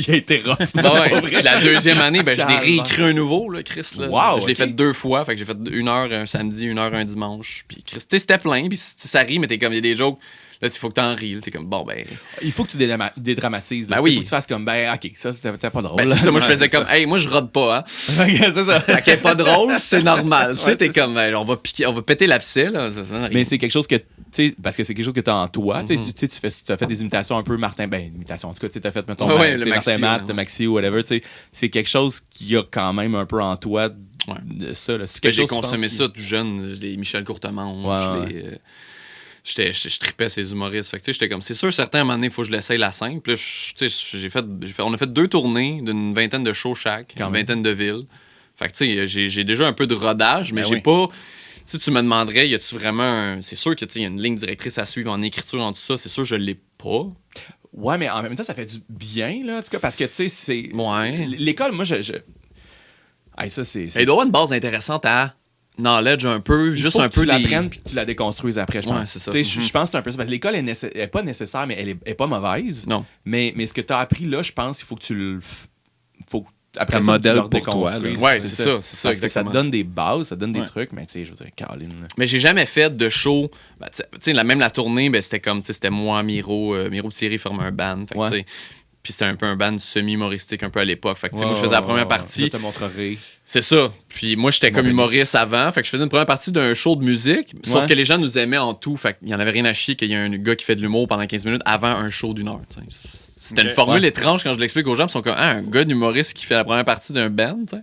y as été rough. Puis la deuxième année, ben, je l'ai réécrit un nouveau, là, Chris. Là. Wow, je l'ai fait 2 fois. Fait que j'ai fait 1 heure un samedi, 1 heure un dimanche. Puis Chris, tu sais, c'était plein. Puis ça rit, mais t'es comme, il y a des jokes. Là, il faut que t'en ris. T'es comme, bon, ben. Il faut que tu dédramatises. Ben oui. Il faut que tu fasses comme, ben, OK, ça, c'était pas drôle. Ben, c'est ça, moi, je faisais comme, hey, moi, je rode pas, hein. C'est ça. Fait qu'elle est pas drôle, c'est normal. Tu sais, t'es comme, on va péter l'abcès, là. Mais c'est quelque chose que, tu sais, parce que c'est quelque chose que t'as en toi. Tu sais, tu as fait des imitations un peu Martin, imitations. En tout cas, tu as fait, mettons, Martin Matt, Maxi ou whatever. Tu sais, c'est quelque chose qui a quand même un peu en toi. Ça, là. J'ai consommé ça tout jeune, les Michel Courtemanche, je tripais ces humoristes. Fait que, j'étais comme, c'est sûr, certains, à un moment donné, il faut que je l'essaye la scène. Puis là, on a fait 2 tournées d'une vingtaine de shows chaque, une vingtaine de villes. Fait que, tu sais, j'ai déjà un peu de rodage, mais j'ai pas. Tu me demanderais, y a-tu vraiment c'est sûr qu'il y a une ligne directrice à suivre en écriture en tout ça. C'est sûr, je l'ai pas. Ouais, mais en même temps, ça fait du bien, là, en tout cas, parce que, tu sais, c'est. Ouais. L'école, moi, Hey, ça, c'est. Il doit y avoir une base intéressante à knowledge un peu, juste un peu. Tu l'apprennes puis que tu la déconstruise après, je pense. Ouais, c'est ça. Je pense que c'est un peu ça. Parce que l'école est pas nécessaire, mais elle est pas mauvaise. Non. Mais ce que tu as appris là, je pense qu'il faut que tu le. Après un ça, modèle tu pour toi. Ouais, c'est ça. Parce que ça te donne des bases, ça te donne des trucs, mais tu sais, je veux dire, Caroline. Mais j'ai jamais fait de show. Tu sais, même la tournée, ben, c'était comme, c'était moi, Miro Thierry forme un band. Fait que, Puis c'était un peu un band semi-humoristique un peu à l'époque. Fait que, tu sais, moi, je faisais la première partie. Je te montrerai. C'est ça. Puis moi, j'étais comme humoriste avant. Fait que je faisais une première partie d'un show de musique. Sauf que les gens nous aimaient en tout. Fait qu'il y en avait rien à chier qu'il y ait un gars qui fait de l'humour pendant 15 minutes avant un show d'1 heure. T'sais. C'était une formule étrange quand je l'explique aux gens. Ils sont comme, un gars d'humoriste qui fait la première partie d'un band. T'sais.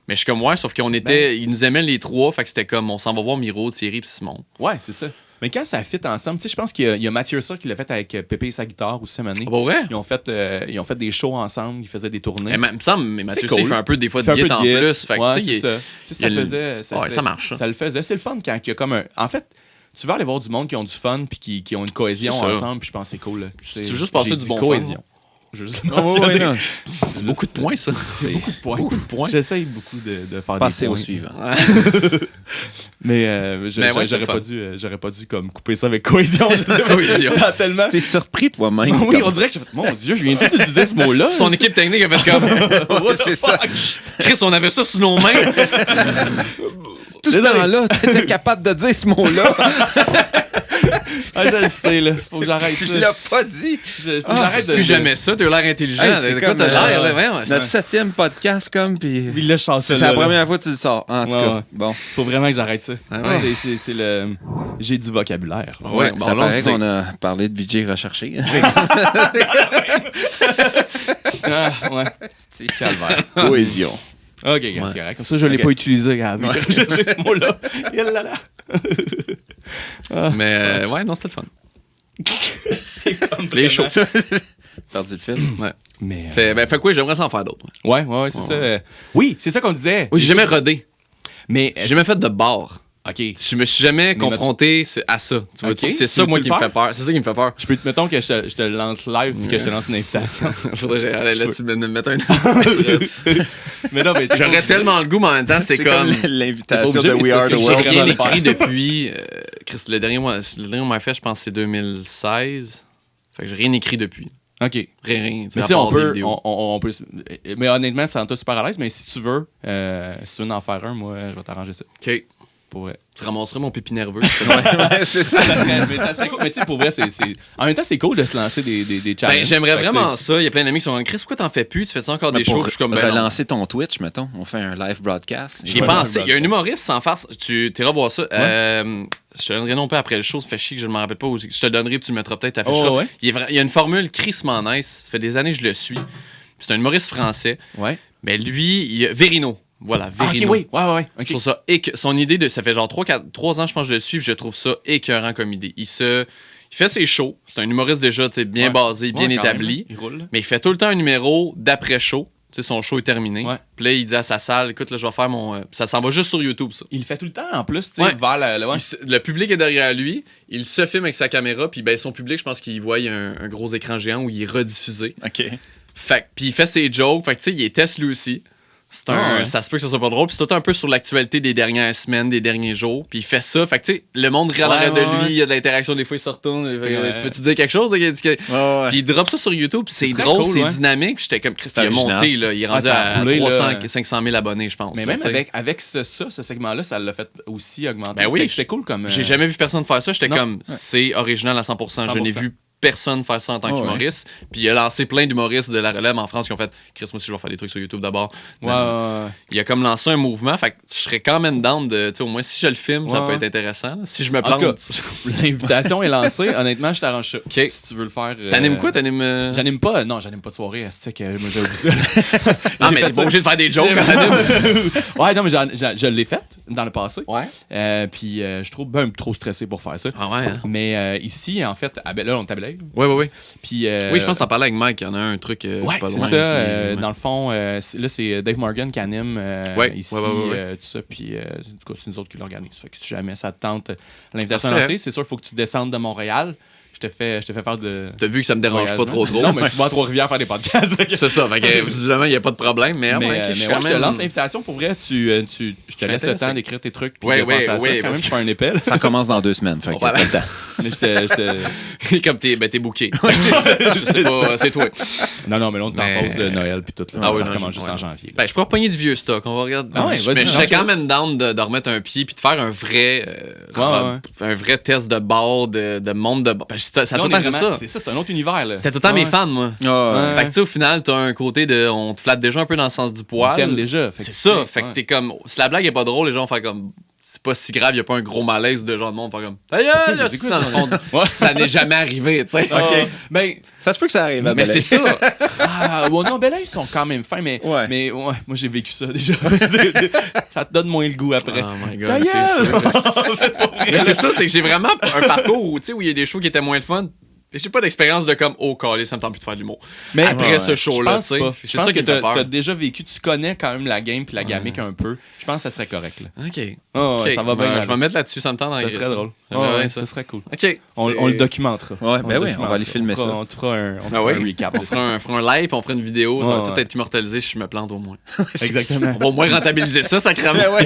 Mais je suis comme, ouais, sauf qu'on était. Ils nous aimaient les trois. Fait que c'était comme, on s'en va voir Miro, Thierry puis Simon. Ouais, c'est ça. Mais quand ça fit ensemble, tu sais, je pense qu'il y a Mathieu Sir qui l'a fait avec Pépé et sa guitare aussi cette année. Ah, bah ouais? Ils ont fait des shows ensemble, ils faisaient des tournées. Il me semble, mais Mathieu cool. Il fait un peu des fois de Il fait un guitare en peu de plus. Fait que, ouais, tu sais, c'est ça. Tu sais, ça faisait. Ça marche. Ça le faisait. C'est le fun quand il y a comme un. En fait, tu vas aller voir du monde qui ont du fun puis qui ont une cohésion ensemble, puis je pense que c'est cool. Là. Tu veux juste passer du bon cohésion. fun. Je veux juste C'est beaucoup de points, ça. C'est beaucoup de points. Beaucoup de points. J'essaye beaucoup de faire Passer des points. au suivant. Mais j'aurais pas dû comme couper ça avec cohésion. Cohésion. Ça a tellement. Tu t'es surpris toi-même. Oui, on dirait que j'ai fait mon Dieu, je viens d'utiliser ce mot-là. Son équipe technique a fait comme. Ouais, c'est ça. Chris, on avait ça sous nos mains. Tout ce temps-là, t'étais capable de dire ce mot-là. Ah, je le sais, là. Faut que j'arrête ça. Tu l'as pas dit. Faut que j'arrête de. Plus jamais ça, t'as l'air intelligent. Hey, c'est De quoi comme, t'as l'air, là, voyons, Notre 7e podcast, comme, puis Il l'a chancé. c'est la première fois que tu le sors. En tout cas, Ouais. bon. Faut vraiment que j'arrête ça. Ah ouais. C'est le. J'ai du vocabulaire. Ouais, bon, ça là, on paraît sait. qu'on a parlé de VJ recherché. Ah, ouais. Calvaire. Cohésion. Ok, c'est correct. Comme ça, je l'ai pas utilisé. Regarde. J'ai ce mot-là. Et là là. Mais ouais, non, c'était le fun. Les shows. Perdu le film. Ouais. Mais. Fait quoi, j'aimerais s'en faire d'autres. Ouais, c'est ça. Oui, c'est ça qu'on disait. Oui, j'ai jamais rodé. Mais. J'ai jamais fait de bar. Ok. Je me suis jamais confronté à ça. Tu vois, Ok. c'est ça, Tu moi, veux-tu qui le me fait faire? peur. C'est ça qui me fait peur. Mettons que je te lance live puis que je te lance une invitation. Faudrait que là, tu me mettes un. Mais non, mais J'aurais tellement le goût, mais en même temps, c'est comme. l'invitation T'es de pas We obligé, Are mais the c'est J'ai que World. rien le faire. écrit depuis. Chris, le dernier qu'on m'a fait, je pense, c'est 2016. Fait que j'ai rien écrit depuis. OK. Rien. Mais tu sais, on peut. Mais honnêtement, ça rend toi super à l'aise. Mais si tu veux en faire un, moi, je vais t'arranger ça. OK. Pour vrai. Tu ramasserais mon pipi nerveux. Ouais, c'est ça. Ça serait cool. Mais tu sais, pour vrai, en même temps, c'est cool de se lancer des challenges. Ben, j'aimerais Fait que, vraiment ça. Il y a plein d'amis qui sont comme Chris, pourquoi t'en fais plus? Tu fais ça encore des shows? Pour Je suis comme ben non. relancer ton Twitch, mettons, on fait un live broadcast. J'y ai Ouais, pensé. ouais, Il y a un ouais. humoriste sans farce. Tu iras voir ça. Je te donnerai non pas après le show. Ça fait chier que je ne me rappelle pas. Je te donnerai puis tu le mettras peut-être à Oh, ouais. Il y a une formule crissement nice. Ça fait des années que je le suis. C'est un humoriste français. Ouais. Mais lui, Verino. Voilà, Ah, ok, Verino. oui. Ouais. Je Ok. trouve ça son idée de ça fait genre 3 ans je pense que je le suis, je trouve ça écœurant comme idée. Il fait ses shows, c'est un humoriste déjà, tu sais, bien Ouais. basé, bien Ouais, quand établi, même, il roule. mais il fait tout le temps un numéro d'après show. Tu sais, son show est terminé. Ouais. Puis là, il dit à sa salle, écoute, là, je vais faire mon. Ça s'en va juste sur YouTube, ça. Il le fait tout le temps, en plus, tu sais, Ouais. vers ouais. Le public est derrière lui, il se filme avec sa caméra, puis ben, son public, je pense qu'il voit un gros écran géant où il est rediffusé. OK. Fait puis il fait ses jokes, fait que tu sais, il est test lui aussi. Ouais. Ça se peut que ça soit pas drôle. Puis c'est tout un peu sur l'actualité des dernières semaines, des derniers jours. Puis il fait ça. Fait que tu sais, le monde râlerait de lui. Il y a de l'interaction. Des fois, il se retourne. Tu veux-tu dire quelque chose? Puis il drop ça sur YouTube. Puis c'est très drôle, cool, c'est ouais. dynamique. Puis j'étais comme Christ, il a original. monté. Là. Il est rendu ça a à roulé, 300, là. 500 000 abonnés, je pense. Mais là, même tu sais. avec ce segment-là, ça l'a fait aussi augmenter. Ben oui, C'était cool comme. J'ai jamais vu personne faire ça. J'étais non. comme, c'est original à 100%. Je n'ai 100%. vu personne faire ça en tant qu'humoriste. Puis il a lancé plein d'humoristes de la relève en France qui ont fait Chris, moi aussi, je vais faire des trucs sur YouTube d'abord. Ouais. Il a comme lancé un mouvement. Fait que je serais quand même down de. Tu sais, au moins, si je le filme, ça Ouais. peut être intéressant. Là. Si je me En tout plante. L'invitation est lancée. Honnêtement, je t'arrange ça. OK. Si tu veux le faire. T'animes quoi? T'animes. J'anime pas. Non, j'anime pas de soirée. C'est que moi, j'ai oublié ça. Ah, mais t'es pas obligé de faire des jokes quand t'animes. Ouais, non, mais je l'ai fait dans le passé. Ouais. Puis je trouve trop stressé pour faire ça. Ah, ouais. Hein? Mais ici, en fait, là, on tablait. Ouais. Puis. Oui, je pense que t'en parlais avec Mike. Il y en a un truc. Ouais, pas c'est loin, ça. qui- Dans le fond, là, c'est Dave Morgan qui anime ici, ouais. tout ça. Puis, en tout cas, c'est nous autres qui l'organisent. Fait que si jamais ça te tente l'invitation à Parfait. lancer, c'est sûr qu'il faut que tu descendes de Montréal. Je te fais faire de. T'as vu que ça me dérange pas trop. Non, mais tu vas à Trois-Rivières faire des podcasts. Fait que- C'est ça. Fait que, visiblement, il n'y a pas de problème. Mais, mais, ouais, ok, mais suis ouais, quand je te même- lance l'invitation. Pour vrai, je te laisse le intéressé. temps d'écrire tes trucs. Puis Ouais, de penser à ouais, ça. ouais, Quand même, parce je suis pas un épelle. Ça commence dans 2 semaines. Fait que Voilà. t'as le temps. Mais je te. Comme t'es booké. Ouais, c'est ça. Je sais pas, c'est toi. Non, mais là, on t'en Mais- pause de Noël. Puis tout. Là, Ah oui, ça non, recommence juste ouais. en janvier. Ben, je pourrais pogner du vieux stock. On va regarder. Ah ouais, vas-y, mais je serais lance-le. quand même down de remettre un pied puis de faire un vrai, Ouais. un vrai test de bar, de monde de bar. Ben, ça a tout Là, le on temps est fait vraiment- ça. C'est ça, c'est un autre univers. Là. C'était tout le temps mes fans, moi. Ah, Fait que tu sais, au final, t'as un côté de. On te flatte déjà un peu dans le sens du On poil. t'aime déjà. C'est ça. Fait que t'es comme. Si la blague est pas drôle, les gens vont faire comme. C'est pas si grave, y a pas un gros malaise de gens de monde faire comme. Aïe, là, C'est c'est quoi, dans le fond. Ouais. Ça n'est jamais arrivé, tu sais. OK. Ben, Ça se peut que ça arrive à Mais Bel c'est Air. ça. non, ben là, ils sont quand même fins, mais, Ouais. mais ouais, moi, j'ai vécu ça déjà. Ça te donne moins le goût après. Oh my Ta god. gueule! Mais c'est ça, c'est que j'ai vraiment un parcours où, tu sais, où il y a des shows qui étaient moins de fun. Et j'ai pas d'expérience de comme, oh, calé, ça me tente plus de faire de l'humour. Mais Après ouais, ce show-là, tu sais. Je C'est pense ça que qui me fait peur. t'as déjà vécu, tu connais quand même la game puis la gamique un peu. Je pense que ça serait correct. Là. Ok. Oh, ouais, Ok. ça va bien. Je aller. vais mettre là-dessus, ça me tente Ça serait drôle. J'aimerais Ouais, bien ça serait cool. Ok. On le documentera. Ouais, On ben le oui, on va aller filmer ça. On te fera un recap de On ça. fera un live, on fera une vidéo, ça va Ouais, tout ouais. être immortalisé si je me plante au moins. Exactement. On va au moins rentabiliser ça, sacrément. Ben ouais.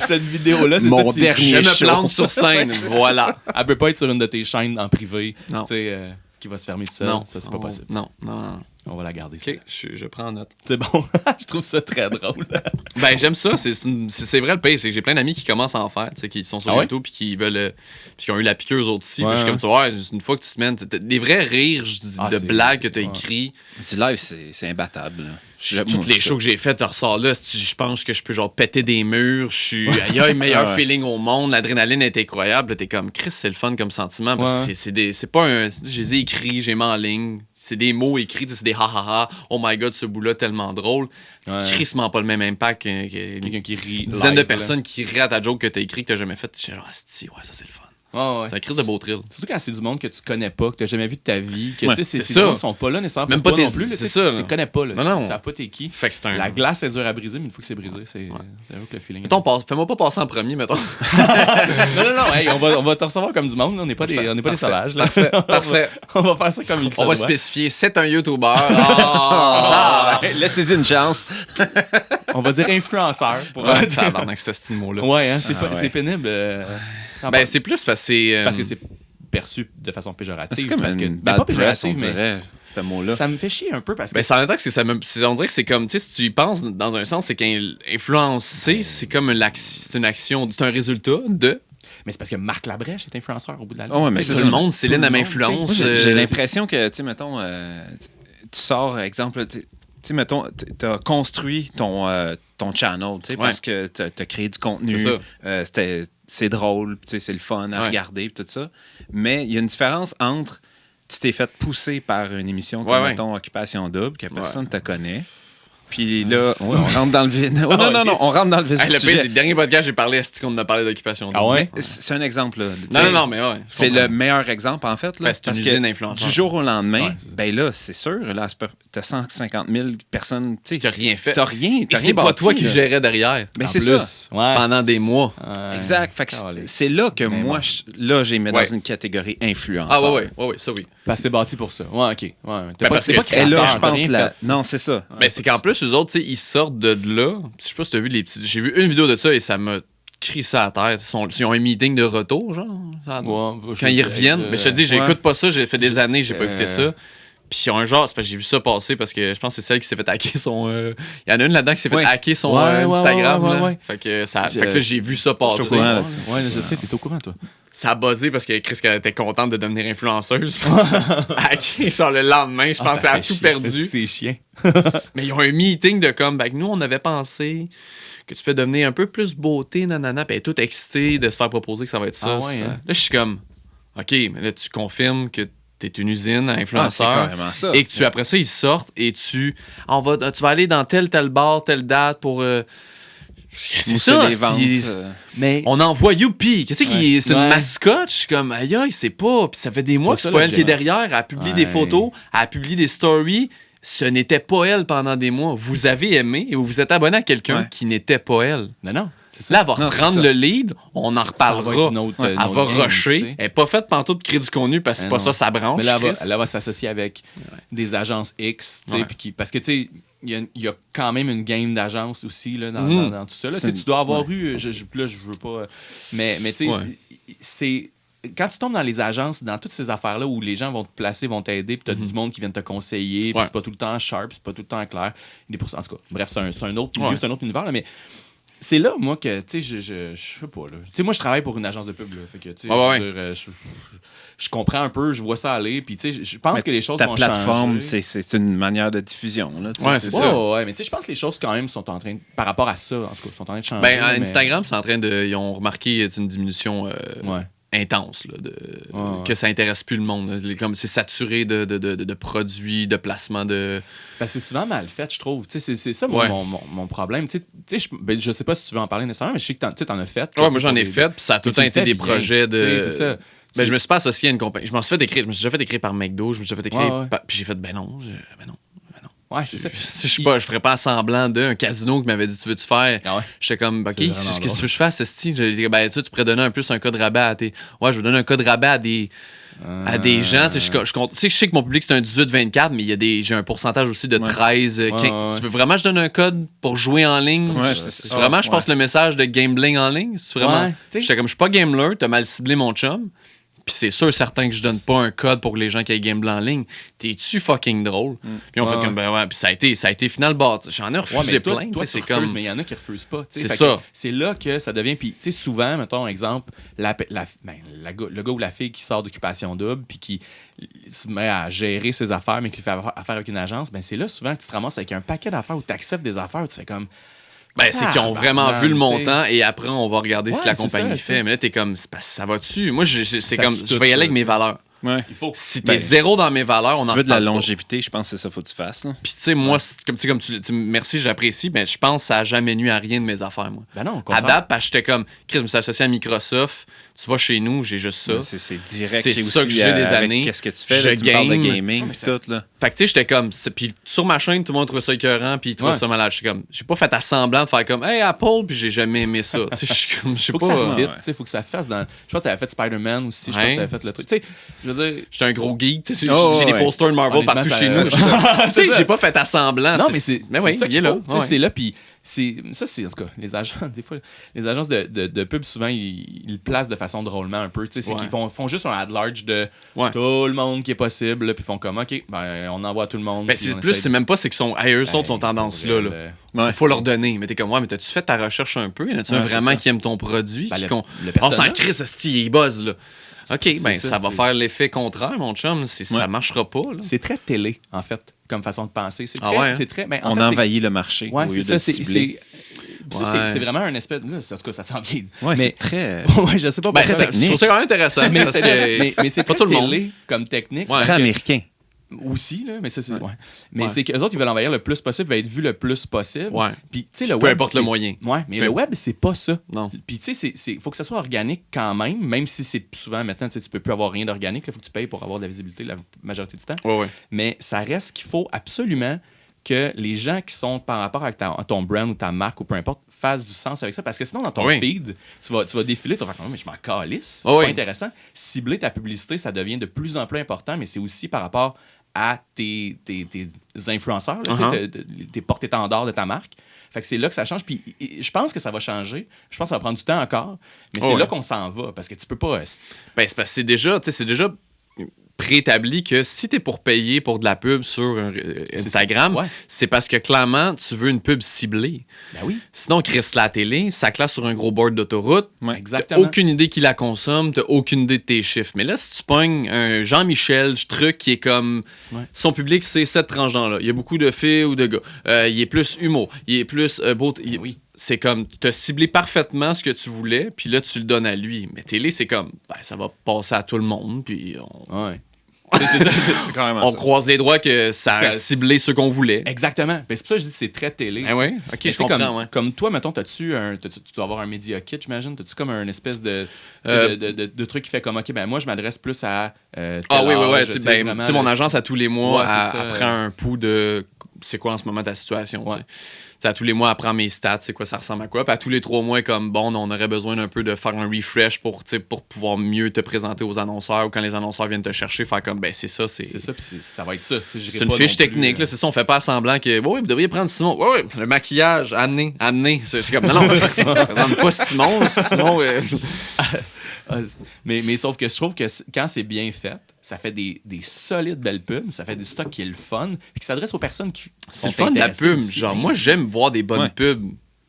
Cette vidéo-là, c'est Mon ça. dernier Je me show. plante sur scène, voilà. Elle peut pas être sur une de tes chaînes en privé. Non. Tu sais, qui va se fermer tout seul. Non, Ça, c'est pas possible. Non. On va la garder. Ok, je prends en note. C'est bon. Je trouve ça très drôle. Ben, j'aime ça. C'est vrai le pire. C'est que j'ai plein d'amis qui commencent à en faire, tu sais, qui sont sur Ah ouais? YouTube puis qui veulent. Puis qui ont eu la piqûre eux autres aussi. Ouais, Puis je suis comme ouais. ça, ouais, une fois que tu te mènes. Des vrais rires Ah, de c'est- blagues que tu as ouais. écrit. Du live, c'est imbattable. là. Toutes les shows que j'ai faites, tu ressors là. Je pense que je peux genre péter des murs. Je suis. Aïe, meilleur Ouais. feeling au monde. L'adrénaline est incroyable. Là, t'es comme, Chris, c'est le fun comme sentiment. Parce que c'est pas un. Je les ai écrits, j'ai mis en ligne. C'est des mots écrits, c'est des ha ha ha. Oh my god, ce bout-là, tellement drôle. Ouais. Crissement pas le même impact que Quelqu'un qui rit. une dizaine de live, là. personnes qui rient à ta joke que t'as écrit, que t'as jamais fait. J'étais genre, asti, ouais, ça c'est le fun. Ouais. C'est un crise de beau thrill. Surtout quand c'est du monde que tu connais pas, que tu n'as jamais vu de ta vie, que Ouais, tu sais, c'est ces ça. gens sont pas là nécessairement. C'est même pour pas toi tes- non plus. là, c'est tu ça, Tu là. te connais pas. Là. Non. Ils savent pas t'es qui. Fait que c'est un. La glace est dure à briser, mais une fois que c'est brisé, c'est vrai que le feeling. Mettons, fais-moi pas passer en premier, mettons. Non, hey, on va te recevoir comme du monde. On n'est pas des sauvages. Là. Parfait. On va faire ça comme il On va spécifier, c'est un YouTuber. Ah! Laissez-y une chance. On va dire influenceur. Pour Ouais, tabarnak, c'est ce mot-là. Ouais, hein, c'est ouais. c'est pénible. Ben, c'est plus parce que c'est. parce que c'est perçu de façon péjorative. C'est comme parce que, une ben, bad pas press, on péjorative, mais dirait, ce mot-là. ça me fait chier un peu parce que. Ben, c'est en même temps que on dirait que c'est comme, tu sais, si tu y penses dans un sens, c'est qu'influencer, c'est comme une action, c'est un résultat de. Mais c'est parce que Marc Labrèche est influenceur au bout de la ligne. Ah ouais, mais Tu sais, c'est Tout ça. le monde, Céline, Tout elle le monde, m'influence. tu sais. J'ai l'impression que, tu sais, mettons, tu sors, exemple, tu sais, mettons, t'as construit ton channel, tu sais, Ouais. parce que t'as créé du contenu, C'est c'est drôle, tu sais, c'est le fun à Ouais. regarder, pis tout ça. Mais il y a une différence entre tu t'es fait pousser par une émission comme, Ouais, ouais. mettons, Occupation Double, que personne ne te connaît. Puis là, ouais, on rentre dans le vide. Oh, non, on rentre dans le vide Hey, du le pire, c'est sujet. le dernier podcast, j'ai parlé, est-ce qu'on a parlé d'occupation Ah ouais? C'est un exemple, là. Tu sais, Non, mais ouais. je c'est comprends. le meilleur exemple, en fait. Là, Ben, c'est une parce usine que influenceur. du jour au lendemain, Ouais, c'est ça. ben là, c'est sûr, là, t'as 150 000 personnes. Tu Qui a sais, rien fait. t'as rien. Et T'as c'est rien pas bâti, toi qui là. gérais derrière. Ben, En c'est plus, ça. Ouais. Pendant des mois. Ouais. Exact. Fait que Caliste. c'est là que Mais moi, bon. là, j'ai mis Ouais. dans une catégorie influenceur. Ah, ouais, ça oui. Parce que c'est bâti pour ça. Ouais, ok. Ouais. Ben, parce C'est que pas c'est Et là, créateur, je t'as pense rien la... fait. Non, c'est ça. Ben, c'est qu'en plus, eux autres, tu sais, ils sortent de là. Je sais pas si t'as vu les petits. J'ai vu une vidéo de ça et ça m'a crissé à terre. Ils ont un meeting de retour, genre. Ouais, Quand ils reviennent. Mais je te dis, j'écoute ouais. pas ça. J'ai fait des années, j'ai pas écouté Euh. ça. Puis ils ont un genre, c'est parce que j'ai vu ça passer parce que je pense que c'est celle qui s'est fait hacker son. Il y en a une là-dedans qui s'est fait Ouais. hacker son Ouais, ouais, Instagram. ouais, là. ouais. Fait que ça. Je- Fait que là, j'ai vu ça passer. au courant, là. Ouais, je sais, t'es au courant, toi. Ça a buzzé parce que Chris qu'elle était contente de devenir influenceuse. Hacké, genre le lendemain, je pense qu'elle a tout perdu. C'est chiant. Mais ils ont un meeting de comme, ben, nous, on avait pensé que tu peux devenir un peu plus beauté, nanana, puis elle est toute excitée de se faire proposer que ça va être ça. Ah ouais, ça. hein? Là, je suis comme, OK, mais là, tu confirmes que t'es une usine à Ah, c'est influenceurs. carrément ça. Et que tu, après ça, ils sortent et tu vas aller dans tel bar, telle date pour. C'est Mousser ça, les ventes. Mais. on envoie Youpi. Qu'est-ce qui c'est une Ouais. mascotte? Je suis comme, aïe, aïe, c'est pas. Puis ça fait des mois pas que ça, c'est pas le elle qui est gérant. derrière. Elle a publié Ouais. des photos, elle a publié des stories. Ce n'était pas elle pendant des mois. Vous avez aimé et vous vous êtes abonné à quelqu'un Ouais. qui n'était pas elle. Non. C'est ça. Là, elle va Non, c'est reprendre ça. le lead, on en Ça va reparlera. être une autre, Ouais. une Elle autre va game, rusher. tu sais. Elle n'est pas faite pantoute de créer du contenu parce que c'est Mais pas non. ça sa branche. Mais là, Chris. elle va s'associer avec des agences X, tu sais, Ouais. puis parce que, tu sais, il y a quand même une game d'agences aussi là, dans, Mhm. dans tout ça. Là. C'est Tu sais, tu dois avoir ouais. eu, là, je veux pas, mais tu sais, Ouais. c'est... Quand tu tombes dans les agences, dans toutes ces affaires-là où les gens vont te placer, vont t'aider, puis t'as du monde qui vient te conseiller, puis Ouais. c'est pas tout le temps sharp, c'est pas tout le temps clair. En tout cas, bref, c'est un autre milieu, Ouais. c'est un autre univers, là, mais c'est là, moi, que, tu sais, je sais pas, là. Tu sais, moi, je travaille pour une agence de pub, là. Fait que, tu sais, je veux dire, je comprends un peu, je vois ça aller, puis, tu sais, je pense que les choses vont plateforme, changer. c'est une manière de diffusion, là. Ouais, c'est ça. Ouais, mais tu sais, je pense que les choses, quand même, sont en train, par rapport à ça, en tout cas, sont en train de changer. Ben, Instagram, c'est en train de... Ils ont remarqué une diminution... Ouais. intense, là, que ça intéresse plus le monde. Là. Comme c'est saturé de produits, de placements de... Ben, c'est souvent mal fait, je trouve. C'est ça mon problème. Je sais pas si tu veux en parler nécessairement, mais je sais que t'en as fait. Ouais, moi j'en ai fait, puis ça a tout le temps été des projets de... C'est ça. Ben, je me suis pas associé à une compagnie. Je me suis déjà fait écrire par McDo, je me suis fait écrire... Puis j'ai fait, ben non. Ouais, c'est ça. Je ferais pas semblant d'un casino qui m'avait dit tu veux-tu faire. Ah ouais. J'étais comme, OK, qu'est-ce que tu veux que je fasse, Esti? Ben, tu pourrais donner un code rabais à tes. Ouais, je vais donner un code rabais à des gens. Tu sais, je sais que mon public c'est un 18-24, mais j'ai un pourcentage aussi de 13, 15. Tu veux vraiment que je donne un code pour jouer en ligne? Ouais, c'est vraiment, je passe le message de gambling en ligne? C'est vraiment. J'étais comme, je suis pas gameler, t'as mal ciblé mon chum. Puis c'est sûr certain que je donne pas un code pour que les gens qui aient gambler en ligne. T'es-tu fucking drôle? Puis on fait comme, ben ouais. Puis ça a été final bâti. J'en ai refusé plein. Toi, c'est comme... Mais il y en a qui refusent pas. C'est ça. C'est là que ça devient... Puis tu sais, souvent, mettons, exemple, le gars ou la fille qui sort d'Occupation Double puis qui se met à gérer ses affaires, mais qui fait affaire avec une agence, ben c'est là souvent que tu te ramasses avec un paquet d'affaires où tu acceptes des affaires où tu fais comme... Ben, c'est qu'ils ont vraiment vu le montant et après, on va regarder ce que la compagnie ça, fait. Mais là, t'es comme, ça va-tu? Moi, c'est comme, je vais y aller avec mes valeurs. Ouais. Si t'es zéro dans mes valeurs, on en Si tu veux de la longévité, je pense que c'est ça qu'il faut que tu fasses. Puis, tu sais, moi, comme merci, j'apprécie, mais je pense que ça n'a jamais nuit à rien de mes affaires, moi. Ben non, à date, parce que j'étais comme, Chris, je me suis associé à Microsoft. Tu vas chez nous, j'ai juste ça. C'est direct. C'est ça que j'ai des années. Qu'est-ce que tu fais? Là, tu parles de gaming et tout. Là. Fait que tu sais, j'étais comme... Puis sur ma chaîne, tout le monde trouvait ça écœurant, puis ils trouvaient ça malade. J'étais comme... J'ai pas fait à semblant de faire comme « Hey, Apple », puis j'ai jamais aimé ça. Tu sais, je suis comme... Je sais pas... Faut que ça fasse dans... Je pense que t'avais fait Spider-Man aussi. Je pense que t'avais fait le truc. Tu sais, je veux dire... J'étais un gros geek. J'ai des posters de Marvel partout chez nous. Tu sais, j'ai pas fait à semblant. Non, mais c'est ça qu'il faut. C'est là, puis... Ça, c'est en tout cas, les agents, des fois, les agences de pub, souvent, ils le placent de façon drôlement un peu. C'est qu'ils font juste un ad-large de tout le monde qui est possible, là, puis ils font comme, OK, ben, on envoie à tout le monde. Ben, c'est même pas, c'est qu'ils sont, eux autres sont tendance-là. Il faut leur donner. Mais t'es comme, mais t'as-tu fait ta recherche un peu? Y en a-tu vraiment qui aime ton produit? On s'en crée, ce style, il buzz, là. OK, ben ça va faire l'effet contraire, mon chum. Ça marchera pas. C'est très télé, en fait, comme façon de penser. C'est très, on envahit le marché. Ouais, au lieu c'est ça. de cibler. C'est vraiment un espèce... Là, en tout cas, ça s'en vient. Ouais, c'est très... ouais, je sais pas pourquoi. Je trouve ça quand même intéressant. mais c'est pas tout le monde comme technique. C'est très américain. Aussi, là, mais ça, c'est... Ouais. Mais c'est qu'eux autres, ils veulent envahir le plus possible, va être vu le plus possible. Ouais. Puis, tu sais, le peu web... importe le moyen. Ouais, mais le web, c'est pas ça. Non. Puis, tu sais, il faut que ça soit organique quand même si c'est souvent, maintenant, tu peux plus avoir rien d'organique. Il faut que tu payes pour avoir de la visibilité la majorité du temps. Ouais. Mais ça reste qu'il faut absolument que les gens qui sont par rapport à ton brand ou ta marque ou peu importe fassent du sens avec ça. Parce que sinon, dans ton feed, tu vas défiler, tu vas faire « mais je m'en calisse. » C'est pas intéressant. Cibler ta publicité, ça devient de plus en plus important, mais c'est aussi par rapport à tes influenceurs, tes porte-étendards de ta marque. Fait que c'est là que ça change. Puis je pense que ça va changer. Je pense que ça va prendre du temps encore. Mais c'est là qu'on s'en va. Parce que tu peux pas... Ben, c'est parce que c'est déjà préétabli que si t'es pour payer pour de la pub sur Instagram, c'est parce que clairement, tu veux une pub ciblée. Ben oui. Sinon, Chris, la télé, ça classe sur un gros board d'autoroute. Ouais, exactement. T'as aucune idée qui la consomme, t'as aucune idée de tes chiffres. Mais là, si tu pognes un Jean-Michel truc qui est comme... Son public, c'est cette tranche-là. Il y a beaucoup de filles ou de gars. Il est plus humour. Il est plus beau... Oui. C'est comme, tu as ciblé parfaitement ce que tu voulais, puis là, tu le donnes à lui. Mais télé, c'est comme, ça va passer à tout le monde, puis c'est carrément on croise les doigts que ça a ciblé ce qu'on voulait. Exactement. Ben, c'est pour ça que je dis que c'est très télé. Ah oui? OK, je comprends. Comme toi, mettons, tu dois avoir un media kit, j'imagine. T'as-tu comme un espèce de truc qui fait comme, OK, ben moi, je m'adresse plus à... oui. Tu sais, mon agence, à tous les mois, elle prend un pouls de... C'est quoi en ce moment ta situation, tu sais. À tous les mois, elle prend mes stats, c'est quoi ça ressemble à quoi. Puis à tous les 3 mois, comme bon, on aurait besoin d'un peu de faire un refresh pour pouvoir mieux te présenter aux annonceurs ou quand les annonceurs viennent te chercher, faire comme ben c'est ça. C'est ça, puis ça va être ça. C'est une fiche technique, là, c'est ça, on fait pas semblant que oui, vous devriez prendre Simon. Oui, le maquillage, amenez. C'est comme non, je présente pas Simon. Mais sauf que je trouve que quand c'est bien fait, ça fait des solides belles pubs, ça fait du stock qui est le fun, puis qui s'adresse aux personnes qui c'est le fun de la pub. Aussi, genre, moi, j'aime voir des bonnes pubs.